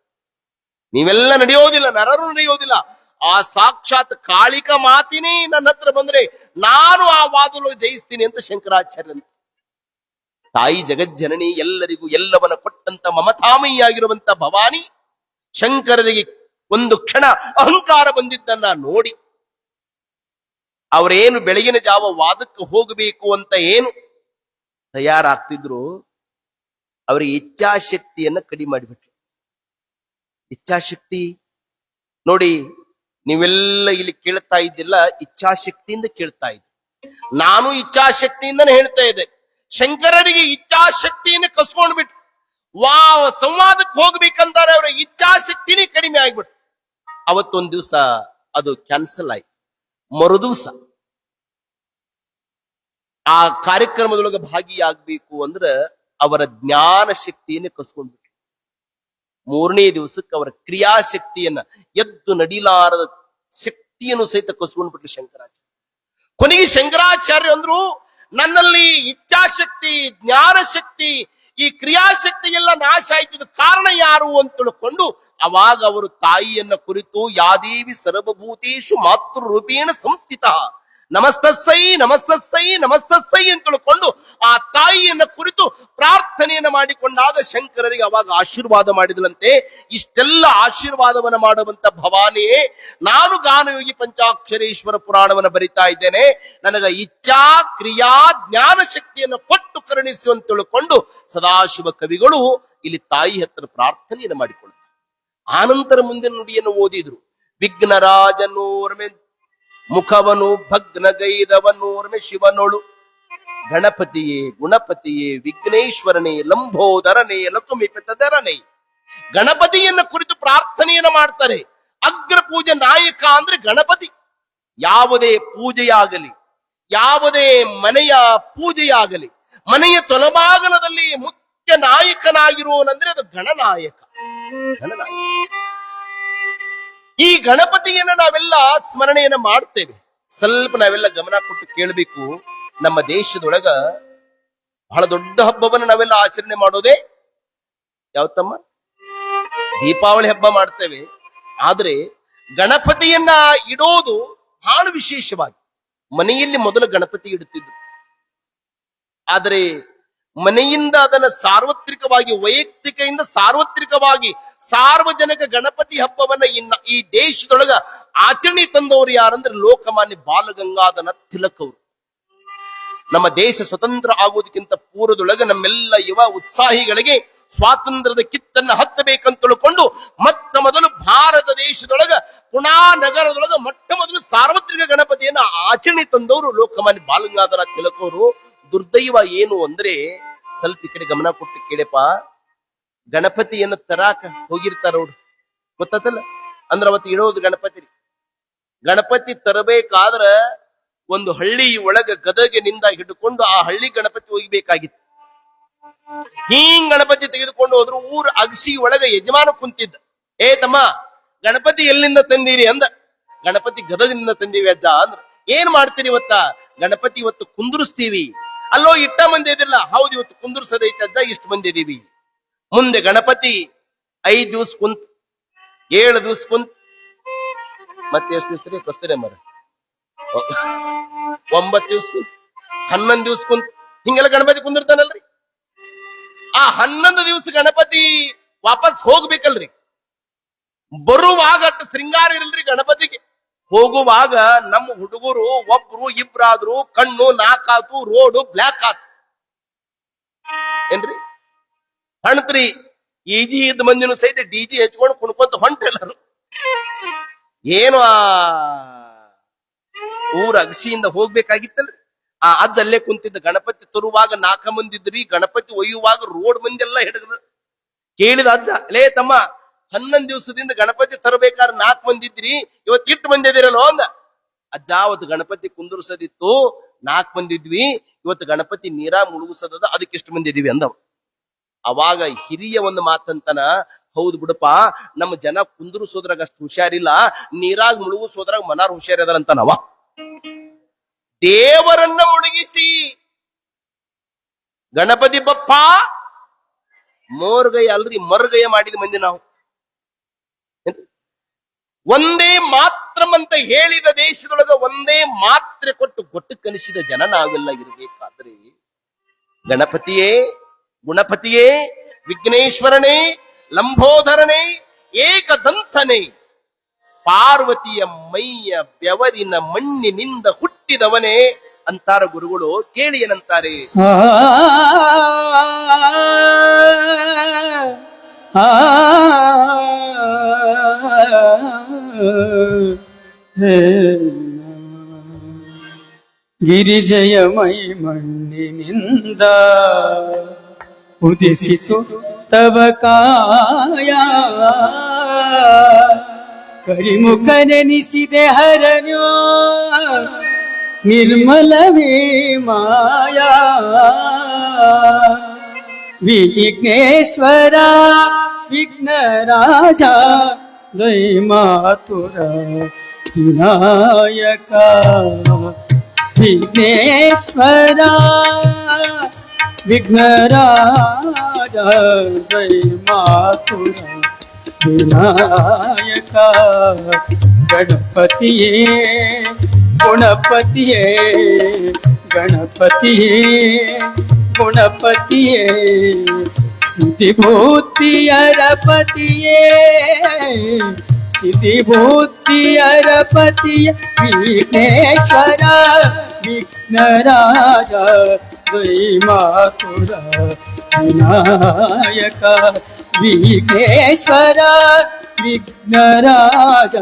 ನೀವೆಲ್ಲ ನಡೆಯೋದಿಲ್ಲ, ನರರು ನಡೆಯೋದಿಲ್ಲ. ಆ ಸಾಕ್ಷಾತ್ ಕಾಳಿಕ ಮಾತಿನೇ ನನ್ನ ಹತ್ರ ಬಂದ್ರೆ ನಾನು ಆ ವಾದದಲ್ಲಿ ಜಯಿಸ್ತೀನಿ ಅಂತ ಶಂಕರಾಚಾರ್ಯ. ತಾಯಿ ಜಗಜ್ಜನನಿ, ಎಲ್ಲರಿಗೂ ಎಲ್ಲವನ್ನ ಕೊಟ್ಟಂತ ಮಮತಾಮಯಿಯಾಗಿರುವಂತ ಭವಾನಿ ಶಂಕರರಿಗೆ ಒಂದು ಕ್ಷಣ ಅಹಂಕಾರ ಬಂದಿದ್ದನ್ನ ನೋಡಿ, ಅವರೇನು ಬೆಳಗಿನ ಜಾವ ವಾದಕ್ಕೆ ಹೋಗಬೇಕು ಅಂತ ಏನು ತಯಾರಾಗ್ತಿದ್ರು, ಅವರಿಗೆ ಇಚ್ಛಾಶಕ್ತಿಯನ್ನ ಕಡಿಮೆ ಮಾಡಿಬಿಟ್ರು. ಇಚ್ಛಾಶಕ್ತಿ ನೋಡಿ, ನೀವೆಲ್ಲ ಇಲ್ಲಿ ಕೇಳ್ತಾ ಇದ್ದಿಲ್ಲ, ಇಚ್ಛಾಶಕ್ತಿಯಿಂದ ಕೇಳ್ತಾ ಇದ್ದೆ. ನಾನು ಇಚ್ಛಾಶಕ್ತಿಯಿಂದನೇ ಹೇಳ್ತಾ ಇದ್ದೆ. ಶಂಕರರಿಗೆ ಇಚ್ಛಾಶಕ್ತಿಯನ್ನು ಕಸ್ಕೊಂಡ್ಬಿಟ್ಟು ಸಂವಾದಕ್ಕೆ ಹೋಗ್ಬೇಕಂತಾರೆ, ಅವರ ಇಚ್ಛಾಶಕ್ತಿನೇ ಕಡಿಮೆ ಆಗ್ಬಿಟ್ಟು ಅವತ್ತೊಂದ್ ದಿವಸ ಅದು ಕ್ಯಾನ್ಸಲ್ ಆಯ್ತು. ಮರುದಿವಸ ಆ ಕಾರ್ಯಕ್ರಮದೊಳಗೆ ಭಾಗಿಯಾಗಬೇಕು ಅಂದ್ರೆ ಅವರ ಜ್ಞಾನ ಶಕ್ತಿಯನ್ನೇ ಕಸ್ಕೊಂಡ್ಬಿಟ್ರು. ಮೂರನೇ ದಿವಸಕ್ಕೆ ಅವರ ಕ್ರಿಯಾಶಕ್ತಿಯನ್ನ, ಎದ್ದು ನಡಿಲಾರದ ಶಕ್ತಿಯನ್ನು ಸಹಿತ ಕಸ್ಕೊಂಡ್ಬಿಟ್ರು ಶಂಕರಾಚಾರ್ಯ. ಕೊನೆಗೆ ಶಂಕರಾಚಾರ್ಯ ಅಂದ್ರು, ನನ್ನಲ್ಲಿ ಇಚ್ಛಾಶಕ್ತಿ, ಜ್ಞಾನ ಶಕ್ತಿ, ಈ ಕ್ರಿಯಾಶಕ್ತಿ ಎಲ್ಲ ನಾಶ ಆಯ್ತಿದ ಕಾರಣ ಯಾರು ಅಂತ ತಿಳ್ಕೊಂಡು ಅವಾಗ ಅವರು ತಾಯಿಯನ್ನ ಕುರಿತು ಯಾದೇವಿ ಸರ್ವಭೂತೇಶು ಮಾತೃ ರೂಪೇಣ ಸಂಸ್ಥಿತ ನಮಸ್ತಸ್ಸೈ ನಮಸ್ತಸ್ಸೈ ನಮಸ್ತಸ್ಸೈ ಅಂತ ತಿಳ್ಕೊಂಡು ಆ ತಾಯಿಯನ್ನ ಕುರಿತು ಪ್ರಾರ್ಥನೆಯನ್ನ ಮಾಡಿಕೊಂಡಾಗ ಶಂಕರರಿಗೆ ಅವಾಗ ಆಶೀರ್ವಾದ ಮಾಡಿದಳಂತೆ. ಇಷ್ಟೆಲ್ಲ ಆಶೀರ್ವಾದವನ್ನ ಮಾಡುವಂತ ಭವಾನಿಯೇ, ನಾನು ಗಾನಯೋಗಿ ಪಂಚಾಕ್ಷರೇಶ್ವರ ಪುರಾಣವನ್ನು ಬರಿತಾ ಇದ್ದೇನೆ, ನನಗ ಇಚ್ಛಾ ಕ್ರಿಯಾ ಜ್ಞಾನ ಶಕ್ತಿಯನ್ನು ಕೊಟ್ಟು ಕರುಣಿಸು ಅಂತ ತಿಳ್ಕೊಂಡು ಸದಾಶಿವ ಕವಿಗಳು ಇಲ್ಲಿ ತಾಯಿ ಹತ್ರ ಪ್ರಾರ್ಥನೆಯನ್ನು ಮಾಡಿಕೊಳ್ಳುತ್ತಾರೆ. ಆನಂತರ ಮುಂದಿನ ನುಡಿಯನ್ನು ಓದಿದ್ರು. ವಿಘ್ನರಾಜನೋರ್ಮೆ ಮುಖವನು ಭಗ್ನಗೈದವನೋರ್ಮೆ ಶಿವನೊಳು, ಗಣಪತಿಯೇ ಗುಣಪತಿಯೇ ವಿಘ್ನೇಶ್ವರನೇ ಲಂಬೋದರನೇ ಲಕುಮಿಪಿತಧರನೇ. ಗಣಪತಿಯನ್ನ ಕುರಿತು ಪ್ರಾರ್ಥನೆಯನ್ನ ಮಾಡ್ತಾರೆ. ಅಗ್ರ ಪೂಜೆ ನಾಯಕ ಅಂದ್ರೆ ಗಣಪತಿ. ಯಾವುದೇ ಪೂಜೆಯಾಗಲಿ, ಯಾವುದೇ ಮನೆಯ ಪೂಜೆಯಾಗಲಿ, ಮನೆಯ ತೊಲಭಾಗಲದಲ್ಲಿ ಮುಖ್ಯ ನಾಯಕನಾಗಿರುವನಂದ್ರೆ ಅದು ಗಣನಾಯಕ. ಈ ಗಣಪತಿಯನ್ನ ನಾವೆಲ್ಲ ಸ್ಮರಣೆಯನ್ನ ಮಾಡ್ತೇವೆ. ಸ್ವಲ್ಪ ನಾವೆಲ್ಲ ಗಮನ ಕೊಟ್ಟು ಕೇಳಬೇಕು. ನಮ್ಮ ದೇಶದೊಳಗ ಬಹಳ ದೊಡ್ಡ ಹಬ್ಬವನ್ನು ನಾವೆಲ್ಲ ಆಚರಣೆ ಮಾಡೋದೇ ಯಾವತ್ತಮ್ಮ? ದೀಪಾವಳಿ ಹಬ್ಬ ಮಾಡ್ತೇವೆ. ಆದ್ರೆ ಗಣಪತಿಯನ್ನ ಇಡೋದು ಬಹಳ ವಿಶೇಷವಾಗಿ ಮನೆಯಲ್ಲಿ ಮೊದಲು ಗಣಪತಿ ಇಡುತ್ತಿದ್ರು. ಆದರೆ ಮನೆಯಿಂದ ಅದನ್ನ ಸಾರ್ವತ್ರಿಕವಾಗಿ, ವೈಯಕ್ತಿಕದಿಂದ ಸಾರ್ವತ್ರಿಕವಾಗಿ ಸಾರ್ವಜನಿಕ ಗಣಪತಿ ಹಬ್ಬವನ್ನ ಈ ದೇಶದೊಳಗ ಆಚರಣೆ ತಂದವರು ಯಾರಂದ್ರೆ ಲೋಕಮಾನ್ಯ ಬಾಲಗಂಗಾಧರ ತಿಲಕ್ ಅವರು. ನಮ್ಮ ದೇಶ ಸ್ವತಂತ್ರ ಆಗುವುದಕ್ಕಿಂತ ಪೂರ್ವದೊಳಗೆ ನಮ್ಮೆಲ್ಲ ಯುವ ಉತ್ಸಾಹಿಗಳಿಗೆ ಸ್ವಾತಂತ್ರ್ಯದ ಕಿತ್ತನ್ನ ಹಚ್ಚಬೇಕಂತ ತಿಳ್ಕೊಂಡು ಮೊತ್ತ ಮೊದಲು ಭಾರತ ದೇಶದೊಳಗ ಪುಣಾ ನಗರದೊಳಗ ಮೊಟ್ಟ ಮೊದಲು ಸಾರ್ವತ್ರಿಕ ಗಣಪತಿಯನ್ನ ಆಚರಣೆ ತಂದವರು ಲೋಕಮಾನ್ಯ ಬಾಲಗಂಗಾಧರ ತಿಲಕ್ ಅವರು. ದುರ್ದೈವ ಏನು ಅಂದ್ರೆ, ಸ್ವಲ್ಪ ಈ ಕಡೆ ಗಮನ ಕೊಟ್ಟು ಕೇಳಪ್ಪ, ಗಣಪತಿಯನ್ನ ತರಾಕ ಹೋಗಿರ್ತಾರ ಅವ್ರು, ಗೊತ್ತಲ್ಲ? ಅಂದ್ರ ಅವತ್ತು ಇಡೋದು ಗಣಪತಿ. ಗಣಪತಿ ತರಬೇಕಾದ್ರ ಒಂದು ಹಳ್ಳಿ ಒಳಗ ಗದಗಿನಿಂದ ಹಿಡ್ಕೊಂಡು ಆ ಹಳ್ಳಿ ಗಣಪತಿ ಹೋಗ್ಬೇಕಾಗಿತ್ತು. ಹಿಂಗ್ ಗಣಪತಿ ತೆಗೆದುಕೊಂಡು ಹೋದ್ರು. ಊರ್ ಅಗಸಿ ಒಳಗ ಯಜಮಾನ ಕುಂತಿದ್ದ. ಏ ತಮ್ಮ, ಗಣಪತಿ ಎಲ್ಲಿಂದ ತಂದೀರಿ ಅಂದ. ಗಣಪತಿ ಗದಗಿನಿಂದ ತಂದೀವಿ ಅಜ್ಜ ಅಂದ್ರ. ಏನ್ ಮಾಡ್ತೀರಿ ಇವತ್ತ? ಗಣಪತಿ ಇವತ್ತು ಕುಂದುರಿಸ್ತೀವಿ. ಅಲ್ಲೋ ಇಟ್ಟ ಮಂದಿ ಇದಿಲ್ಲ. ಹೌದು, ಇವತ್ತು ಕುಂದುರ್ಸದೈತೆ ಅಜ್ಜ, ಇಷ್ಟು ಮಂದಿ ಇದೀವಿ. ಮುಂದೆ ಗಣಪತಿ 5 ದಿವಸ ಕುಂತ್, 7 ದಿವಸ ಕುಂತ್, ಮತ್ತೆ ಎಷ್ಟು ದಿವಸ ರೀ ಕಸ್ತರೆ ಮರ 9 ದಿವಸ ಕುಂತ್, 11 ದಿವಸ ಕುಂತ್, ಹಿಂಗೆಲ್ಲ ಗಣಪತಿ ಕುಂದಿರ್ತಾನಲ್ರಿ. ಆ 11 ದಿವಸ ಗಣಪತಿ ವಾಪಸ್ ಹೋಗ್ಬೇಕಲ್ರಿ. ಬರುವಾಗ ಅಷ್ಟು ಶೃಂಗಾರ ಇರಲ್ರಿ ಗಣಪತಿಗೆ. ಹೋಗುವಾಗ ನಮ್ಮ ಹುಡುಗರು ಒಬ್ರು ಇಬ್ರಾದ್ರು ಕಣ್ಣು ನಾಕಾತು, ರೋಡು ಬ್ಲ್ಯಾಕ್ ಆತು ಏನ್ರಿ ಹಣ್ತ್ರಿ. ಈಜಿ ಇದ್ದ ಮಂದಿನೂ ಸಹಿತ ಡಿಜಿ ಹಚ್ಕೊಂಡು ಕುಣ್ಕೊಂತ ಹೊಂಟೆಲ್ಲರು. ಏನು ಆ ಊರ ಅಗಸಿಯಿಂದ ಹೋಗ್ಬೇಕಾಗಿತ್ತಲ್ರಿ. ಆ ಅಜ್ಜ ಅಲ್ಲೇ ಕುಂತಿದ್ದ. ಗಣಪತಿ ತರುವಾಗ 4 ಮಂದಿ ಇದ್ರಿ, ಗಣಪತಿ ಒಯ್ಯುವಾಗ ರೋಡ್ ಮಂದಿ ಎಲ್ಲ ಹಿಡಿದ. ಕೇಳಿದ ಅಜ್ಜ, ಲೇ ತಮ್ಮ, 11 ದಿವಸದಿಂದ ಗಣಪತಿ ತರಬೇಕಾದ್ರೆ 4 ಮಂದಿ ಇದ್ರಿ, ಇವತ್ತು ಇಟ್ಟು ಮಂದಿ ಇದಿರಲ್ಲೋ ಅಂದ. ಅಜ್ಜ, ಅವತ್ತು ಗಣಪತಿ ಕುಂದುರ್ಸದಿತ್ತು, 4 ಮಂದಿ ಇದ್ವಿ, ಇವತ್ತು ಗಣಪತಿ ನೀರಾ ಮುಳುಗಿಸದ, ಅದಕ್ಕೆ ಎಷ್ಟು ಮಂದಿ ಇದೀವಿ ಅಂದವ. ಅವಾಗ ಹಿರಿಯ ಒಂದು ಮಾತಂತನ, ಹೌದು ಬಿಡಪ್ಪ, ನಮ್ಮ ಜನ ಕುಂದುರ್ಸೋದ್ರಾಗ ಅಷ್ಟು ಹುಷಾರಿಲ್ಲ, ನೀರಾಗ ಮುಳುಗಿಸೋದ್ರಾಗ ಮನಾರ್ ಹುಷಾರಿ ಅದಾರಂತ ನಾವ. ದೇವರನ್ನ ಮುಳುಗಿಸಿ ಗಣಪತಿ ಬಪ್ಪ ಮೋರ್ಗಯ ಅಲ್ರಿ, ಮರುಗಯ ಮಾಡಿದ ಮಂದಿ ನಾವು. ಒಂದೇ ಮಾತ್ರಮಂತ ಹೇಳಿದ ದೇಶದೊಳಗ ಒಂದೇ ಮಾತ್ರೆ ಕೊಟ್ಟು ಗೊಟ್ಟು ಕಲಿಸಿದ ಜನ ನಾವೆಲ್ಲ ಇರಬೇಕಾದ್ರೆ, ಗಣಪತಿಯೇ ಗುಣಪತಿಯೇ ವಿಘ್ನೇಶ್ವರನೇ ಲಂಬೋದರನೇ ಏಕದಂತನೇ ಪಾರ್ವತಿಯ ಮೈಯ ಬೆವರಿನ ಮಣ್ಣಿನಿಂದ ಹುಟ್ಟಿದವನೇ ಅಂತಾರ ಗುರುಗಳು. ಕೇಳಿ ಏನಂತಾರೆ? ಗಿರಿಜಯ ಮೈ ಮಣ್ಣಿನಿಂದ ಉದಿಸಿತು ತವ ಕಾಯ ಕರಿಮುಖನೆನಿಸಿದೆ ಹರಣ್ಯೋ ನಿರ್ಮಲವೇ ಮಾಯಾ ವಿಘ್ನೇಶ್ವರ ವಿಘ್ನರಾಜ ದೈಮಾತುರ ವಿನಾಯಕ ವಿಘ್ನೇಶ್ವರ ವಿಘ್ನರಾಜ ದೈಮಾತುರ ವಿನಾಯಕ ಗಣಪತಿಯೇ ಗುಣಪತಿಯೇ ಗಣಪತಿಯೇ ಗುಣಪತಿಯೇ ಸಿದ್ಧಿಭೂತಿಯರ ಪತಿಯೇ ಸಿದ್ಧಿಭೂತಿಯರ ಪತಿಯ ವಿಘ್ನೇಶ್ವರ ವಿಘ್ನರಾಜ ದ್ವೈಮಾತುರ ವಿನಾಯಕ ವಿಘ್ನೇಶ್ವರ ವಿಘ್ನರಾಜ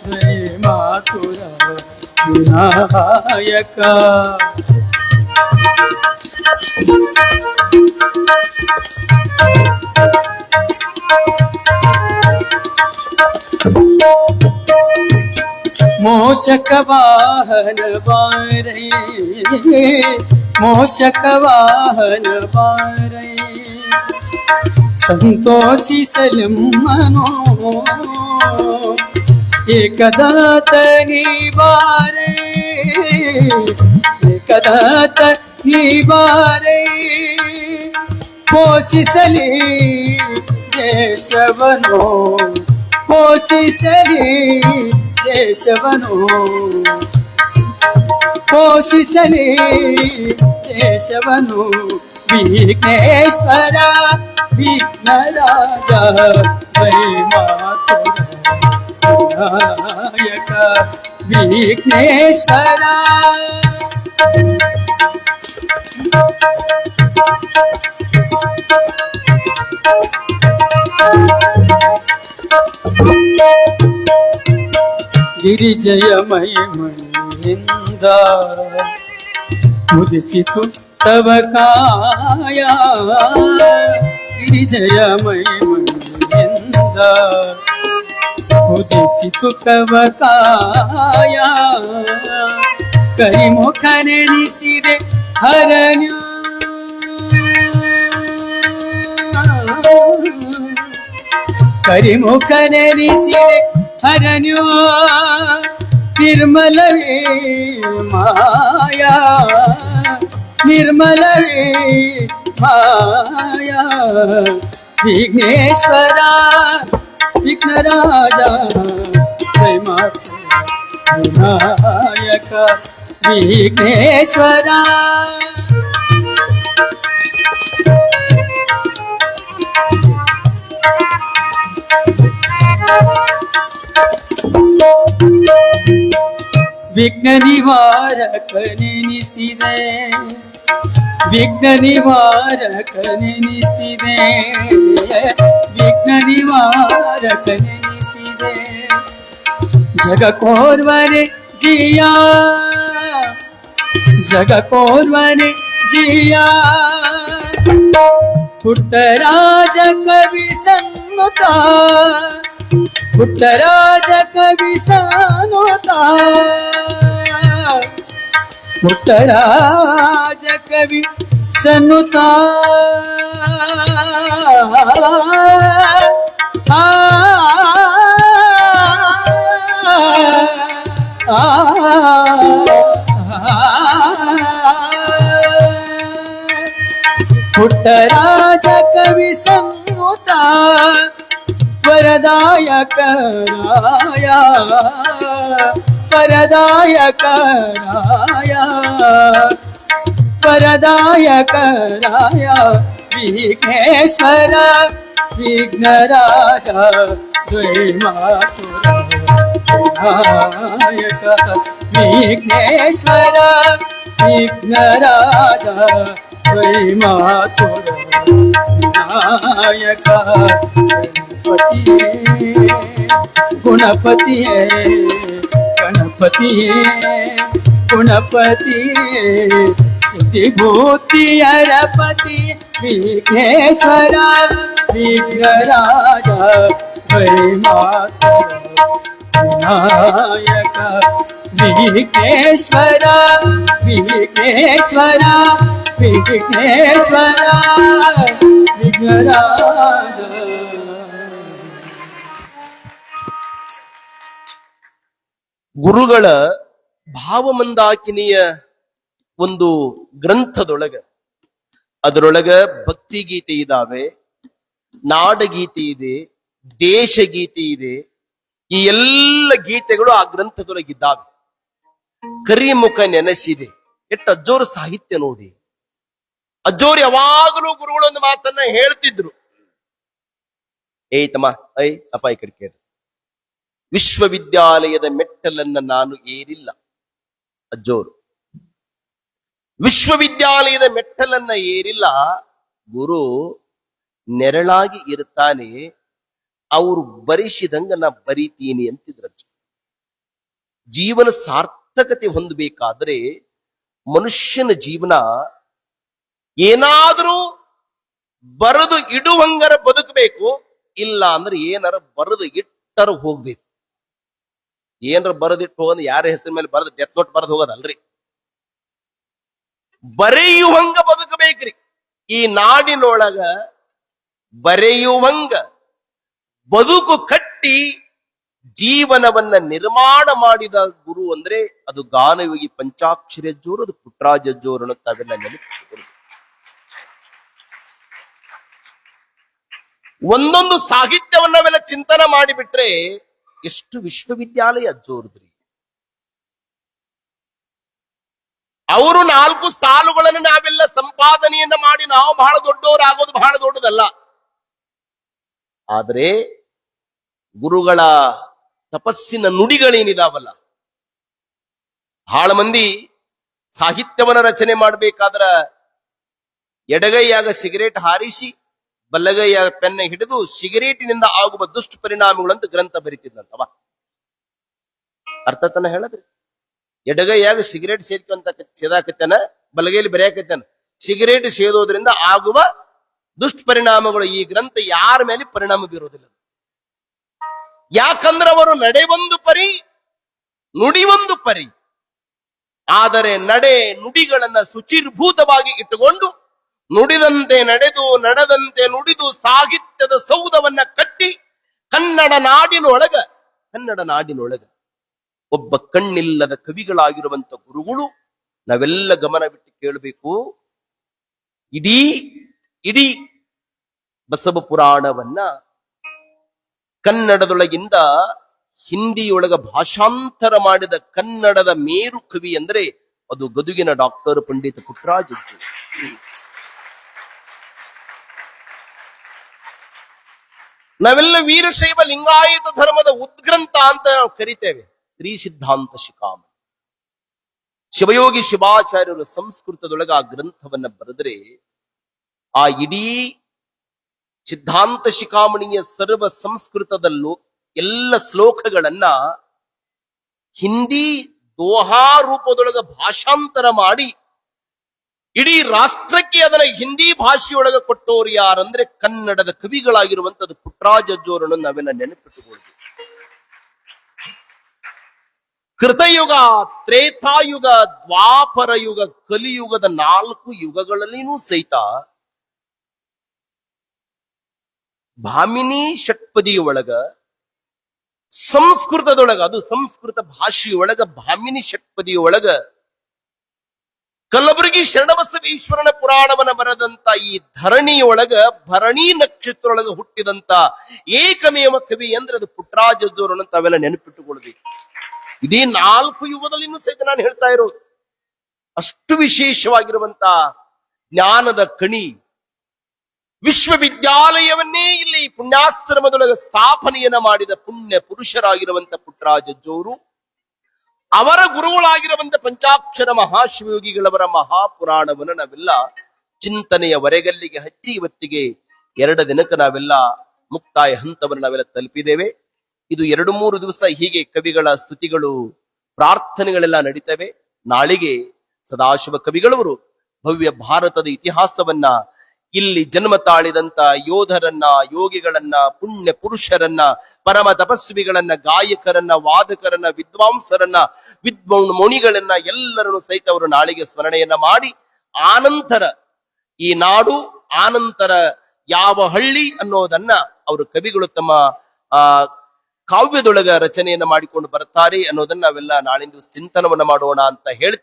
ದ್ವೈಮಾತುರ ವಿನಾಯಕ ಮೋಷಕ ವಾಹನ ಬಾರೈ ಮೋಷಕ ವಾಹನ ಬಾರೈ ಸಂತೋಷಿಸಲೆಮ್ಮನೋ ಏಕದಾತ ನೀ ಬಾರೈ ಏಕದಾತ ನೀ ಬಾರೈ ಪೋಷಿಸಲಿ ದೇಶವನೋ ಪೋಷಿಸಲಿ ದೇಶವನು ಪೋಷಿಸಲಿ ದೇಶವನು ವಿಘ್ನೇಶ್ವರ ವಿಘ್ನರಾಜ ದೈಮಾತುರ ವಿನಾಯಕ ವಿಘ್ನೇಶ್ವರ ಗಿರಿಜಯ ಮೈ ಮಣ್ಣಿನಿಂದ ಮುದಿಸಿತು ತವ ಕಾಯ ಗಿರಿಜಯ ಮೈ ಮಣ್ಣಿನಿಂದ ಮುದಿಸಿತು ತವ ಕಾಯ ಕರಿಮುಖನೆನಿಸಿದೆ ಹರಣ್ಯ ಕರಿಮುಖನೆನಿಸಿದೆ ಹರಣ್ಯೋ ನಿರ್ಮಲವೇ ಮಾಯಾ ನಿರ್ಮಲವೇ ಮಾಯಾ ವಿಘ್ನೇಶ್ವರ ವಿಘ್ನರಾಜ ದೈಮಾತುರ ವಿನಾಯಕ ವಿಘ್ನೇಶ್ವರ ವಿಘ್ನ ನಿವಾರಕನೆನಿಸಿದೆ ವಿಘ್ನ ನಿವಾರಕನೆನಿಸಿದೆ ವಿಘ್ನ ನಿವಾರಕನೆನಿಸಿದೆ ಜಗ ಕೋರ್ವರೆ ಜಿಯಾ ಜಗ ಕೋರ್ವರೆ ಜಿಯಾ ಪುಟ್ಟರಾಜ ಕವಿ ಸನ್ನುತ ಪುಟ್ಟರಾಜ ಕವಿ ಸನ್ನುತ ಪುಟ್ಟರಾಜ ಕವಿ ಸನ್ನುತ ಪುಟ್ಟರಾಜ ಕವಿ ಸನ್ನುತ ವರದಾಯಕ ರಾಯ ವರದಾಯಕ ರಾಯ ವರದಾಯಕ ರಾಯ ವಿಘ್ನೇಶ್ವರ ವಿಘ್ನರಾಜ ದ್ವೈಮಾತುರ ವಿನಾಯಕ ವಿಘ್ನೇಶ್ವರ ವಿಘ್ನರಾಜ ದ್ವೈಮಾತುರ ವಿನಾಯಕ ಗಣಪತಿಯೇ ಗುಣಪತಿಯೇ ಗಣಪತಿಯೇ ಗುಣಪತಿಯೇ ಸಿದ್ಧಿಭೂತಿಯರ ಪತಿ ವಿಘ್ನೇಶ್ವರ ವಿಘ್ನರಾಜ ವೈಮಾತ ವಿನಾಯಕ ವಿಘ್ನೇಶ್ವರ ವಿಘ್ನೇಶ್ವರ ವಿಘ್ನೇಶ್ವರ ವಿಘ್ನರಾಜ. ಗುರುಗಳ ಭಾವಮಂದಾಕಿನಿಯ ಒಂದು ಗ್ರಂಥದೊಳಗ ಅದರೊಳಗ ಭಕ್ತಿ ಗೀತೆ ಇದಾವೆ, ನಾಡಗೀತೆ ಇದೆ, ದೇಶಗೀತೆ ಇದೆ. ಈ ಎಲ್ಲ ಗೀತೆಗಳು ಆ ಗ್ರಂಥದೊಳಗಿದ್ದಾವೆ. ಕರಿಮುಖ ನೆನೆಸಿದೆ. ಎಷ್ಟು ಅಜ್ಜೋರು ಸಾಹಿತ್ಯ ನೋಡಿ. ಅಜ್ಜೋರು ಯಾವಾಗಲೂ ಗುರುಗಳೊಂದು ಮಾತನ್ನ ಹೇಳ್ತಿದ್ರು. ಏಯ್ ತಮ್ಮ, ಅಪ್ಪ ಈ ಕಡೆ ಕೇಳಿ. ವಿಶ್ವವಿದ್ಯಾಲಯದ ಮೆಟ್ಟಲನ್ನ ನಾನು ಏರಿಲ್ಲ. ಅಜ್ಜೋರು ವಿಶ್ವವಿದ್ಯಾಲಯದ ಮೆಟ್ಟಲನ್ನ ಏರಿಲ್ಲ. ಗುರು ನೆರಳಾಗಿ ಇರ್ತಾನೆ, ಅವರು ಬರಿಸಿದಂಗ ನಾ ಬರಿತೀನಿ ಅಂತಿದ್ರ. ಜೀವನ ಸಾರ್ಥಕತೆ ಹೊಂದಬೇಕಾದ್ರೆ ಮನುಷ್ಯನ ಜೀವನ ಏನಾದರೂ ಬರೆದು ಇಡುವಂಗರ ಬದುಕಬೇಕು, ಇಲ್ಲ ಅಂದ್ರೆ ಏನಾರ ಬರೆದು ಇಟ್ಟರ ಹೋಗ್ಬೇಕು. ಏನಾರ ಬರೆದಿಟ್ಟು ಹೋಗೋದು ಯಾರ ಹೆಸರ ಮೇಲೆ ಬರೆದು ಡೆತ್ ನೋಟ್ ಬರೆದು ಹೋಗೋದಲ್ರಿ, ಬರೆಯುವಂಗ ಬದುಕಬೇಕ್ರಿ. ಈ ನಾಡಿನೊಳಗ ಬರೆಯುವಂಗ ಬದುಕು ಕಟ್ಟಿ ಜೀವನವನ್ನ ನಿರ್ಮಾಣ ಮಾಡಿದ ಗುರು ಅಂದ್ರೆ ಅದು ಗಾನಯೋಗಿ ಪಂಚಾಕ್ಷರಿ ಅಜ್ಜೋರು, ಅದು ಪುಟ್ಟರಾಜ ಅಜ್ಜೋರು. ತಾವೆಲ್ಲ ನೆನಪಿಸಿಕೊಳ್ಳಿ. ಒಂದೊಂದು ಸಾಹಿತ್ಯವನ್ನ ನಾವೆಲ್ಲ ಚಿಂತನೆ ಮಾಡಿಬಿಟ್ರೆ ಎಷ್ಟು ವಿಶ್ವವಿದ್ಯಾಲಯ ಅಜ್ಜೋರ್ದ್ರಿ. ಅವರು 4 ಸಾಲುಗಳನ್ನು ನಾವೆಲ್ಲ ಸಂಪಾದನೆಯನ್ನ ಮಾಡಿ ನಾವು ಬಹಳ ದೊಡ್ಡವರಾಗೋದು ಬಹಳ ದೊಡ್ಡದಲ್ಲ. ಆದರೆ ಗುರುಗಳ ತಪಸ್ಸಿನ ನುಡಿಗಳೇನಿದಾವಲ್ಲ, ಬಹಳ ಮಂದಿ ಸಾಹಿತ್ಯವನ್ನ ರಚನೆ ಮಾಡಬೇಕಾದ್ರ ಎಡಗೈಯಾಗ ಸಿಗರೇಟ್ ಹಾರಿಸಿ ಬಲ್ಲಗೈಯಾಗ ಪೆನ್ನ ಹಿಡಿದು ಸಿಗರೇಟಿನಿಂದ ಆಗುವ ದುಷ್ಪರಿಣಾಮಗಳಂತ ಗ್ರಂಥ ಬರೀತಿದ್ದಂತವ. ಅರ್ಥತನ ಹೇಳದ್ರಿ. ಎಡಗೈಯಾಗ ಸಿಗರೇಟ್ ಸೇದಾಕತ್ತೇನ, ಬಲಗೈಲಿ ಬರೆಯಾಕತ್ತೇನ. ಸಿಗರೇಟ್ ಸೇದೋದ್ರಿಂದ ಆಗುವ ದುಷ್ಪರಿಣಾಮಗಳು ಈ ಗ್ರಂಥ ಯಾರ ಮೇಲೆ ಪರಿಣಾಮ ಬೀರೋದಿಲ್ಲ. ಯಾಕಂದ್ರೆ ಅವರು ನಡೆ ಒಂದು ಪರಿ, ನುಡಿ ಒಂದು ಪರಿ. ಆದರೆ ನಡೆ ನುಡಿಗಳನ್ನ ಶುಚಿರ್ಭೂತವಾಗಿ ಇಟ್ಟುಕೊಂಡು ನುಡಿದಂತೆ ನಡೆದು ನಡೆದಂತೆ ನುಡಿದು ಸಾಹಿತ್ಯದ ಸೌಧವನ್ನ ಕಟ್ಟಿ ಕನ್ನಡ ನಾಡಿನೊಳಗ ಒಬ್ಬ ಕಣ್ಣಿಲ್ಲದ ಕವಿಗಳಾಗಿರುವಂತ ಗುರುಗಳು ನಾವೆಲ್ಲ ಗಮನವಿಟ್ಟು ಕೇಳಬೇಕು. ಇಡೀ ಬಸವ ಪುರಾಣವನ್ನ ಕನ್ನಡದೊಳಗಿಂದ ಹಿಂದಿಯೊಳಗ ಭಾಷಾಂತರ ಮಾಡಿದ ಕನ್ನಡದ ಮೇರು ಕವಿ ಅಂದ್ರೆ ಅದು ಗದುಗಿನ ಡಾಕ್ಟರ್ ಪಂಡಿತ ಪುಟ್ಟರಾಜ ಅಜ್ಜೋರು. ನಾವೆಲ್ಲ ವೀರಶೈವ ಲಿಂಗಾಯತ ಧರ್ಮದ ಉದ್ಗ್ರಂಥ ಅಂತ ನಾವು ಕರಿತೇವೆ ಶ್ರೀ ಸಿದ್ಧಾಂತ ಶಿಖಾಮಣಿ. ಶಿವಯೋಗಿ ಶಿವಾಚಾರ್ಯರು ಸಂಸ್ಕೃತದೊಳಗ ಆ ಗ್ರಂಥವನ್ನ ಬರೆದರೆ ಆ ಇಡೀ ಸಿದ್ಧಾಂತ ಶಿಖಾಮಣಿಯ ಸರ್ವ ಸಂಸ್ಕೃತದಲ್ಲೂ ಎಲ್ಲ ಶ್ಲೋಕಗಳನ್ನ ಹಿಂದಿ ದೋಹಾ ರೂಪದೊಳಗ ಭಾಷಾಂತರ ಮಾಡಿ ಇಡೀ ರಾಷ್ಟ್ರಕ್ಕೆ ಅದನ್ನ ಹಿಂದಿ ಭಾಷೆಯೊಳಗ ಕೊಟ್ಟೋರು ಯಾರಂದ್ರೆ ಕನ್ನಡದ ಕವಿಗಳಾಗಿರುವಂತದ್ದು ಪುಟ್ಟರಾಜ ಅಜ್ಜೋರನ್ನು ನಾವೆಲ್ಲ ನೆನಪಿಟ್ಟುಕೊಳ್ಳಬೇಕು. ಕೃತಯುಗ, ತ್ರೇತಾಯುಗ, ದ್ವಾಪರ ಯುಗ, ಕಲಿಯುಗದ 4 ಯುಗಗಳಲ್ಲಿನೂ ಸಹಿತ ಭಾಮಿನಿ ಷಟ್ಪದಿಯ ಒಳಗ ಸಂಸ್ಕೃತದೊಳಗ, ಅದು ಸಂಸ್ಕೃತ ಭಾಷೆಯೊಳಗ ಭಾಮಿನಿ ಷಟ್ಪದಿಯ ಒಳಗ ಕಲಬುರಗಿ ಶರಣಬಸವೇಶ್ವರನ ಪುರಾಣವನ್ನ ಬರೆದಂತ ಈ ಧರಣಿಯೊಳಗ ಭರಣಿ ನಕ್ಷತ್ರೊಳಗ ಹುಟ್ಟಿದಂತ ಏಕಮೇವ ಕವಿ ಅಂದ್ರೆ ಅದು ಪುಟ್ಟರಾಜ ಅಜ್ಜೋರನ್ನು ತಾವೆಲ್ಲ ನೆನಪಿಟ್ಟುಕೊಳ್ಳಬೇಕು. ಇಡೀ 4 ಯುಗದಲ್ಲಿನೂ ಸಹಿತ ನಾನು ಹೇಳ್ತಾ ಇರೋದು ಅಷ್ಟು ವಿಶೇಷವಾಗಿರುವಂತ ಜ್ಞಾನದ ಕಣಿ. ವಿಶ್ವವಿದ್ಯಾಲಯವನ್ನೇ ಇಲ್ಲಿ ಪುಣ್ಯಾಶ್ರಮದೊಳಗ ಸ್ಥಾಪನೆಯನ್ನ ಮಾಡಿದ ಪುಣ್ಯ ಪುರುಷರಾಗಿರುವಂತ ಪುಟ್ಟರಾಜ ಅಜ್ಜೋರು, ಅವರ ಗುರುಗಳಾಗಿರುವಂತ ಪಂಚಾಕ್ಷರ ಮಹಾಶಿವಯೋಗಿಗಳವರ ಮಹಾಪುರಾಣವನ್ನು ನಾವೆಲ್ಲ ಚಿಂತನೆಯ ವರೆಗಲ್ಲಿಗೆ ಹಚ್ಚಿ ಇವತ್ತಿಗೆ 2 ದಿನಕ್ಕೆ ನಾವೆಲ್ಲ ಮುಕ್ತಾಯ ಹಂತವನ್ನು ನಾವೆಲ್ಲ ತಲುಪಿದ್ದೇವೆ. ಇದು 2-3 ದಿವಸ ಹೀಗೆ ಕವಿಗಳ ಸ್ತುತಿಗಳು ಪ್ರಾರ್ಥನೆಗಳೆಲ್ಲ ನಡೀತವೆ. ನಾಳೆಗೆ ಸದಾಶಿವ ಕವಿಗಳವರು ಭವ್ಯ ಭಾರತದ ಇತಿಹಾಸವನ್ನ, ಇಲ್ಲಿ ಜನ್ಮ ತಾಳಿದಂತ ಯೋಧರನ್ನ, ಯೋಗಿಗಳನ್ನ, ಪುಣ್ಯ ಪುರುಷರನ್ನ, ಪರಮ ತಪಸ್ವಿಗಳನ್ನ, ಗಾಯಕರನ್ನ, ವಾದಕರನ್ನ, ವಿದ್ವಾಂಸರನ್ನ, ಮುನಿಗಳನ್ನ ಎಲ್ಲರನ್ನು ಸಹಿತ ಅವರು ನಾಳೆಗೆ ಸ್ಮರಣೆಯನ್ನ ಮಾಡಿ, ಆನಂತರ ಈ ನಾಡು, ಆನಂತರ ಯಾವ ಹಳ್ಳಿ ಅನ್ನೋದನ್ನ ಅವರು ಕವಿಗಳು ತಮ್ಮ ಕಾವ್ಯದೊಳಗ ರಚನೆಯನ್ನ ಮಾಡಿಕೊಂಡು ಬರ್ತಾರೆ ಅನ್ನೋದನ್ನ ನಾವೆಲ್ಲ ನಾಳಿನ ದಿವಸ ಚಿಂತನವನ್ನ ಮಾಡೋಣ ಅಂತ ಹೇಳ್ತೀವಿ.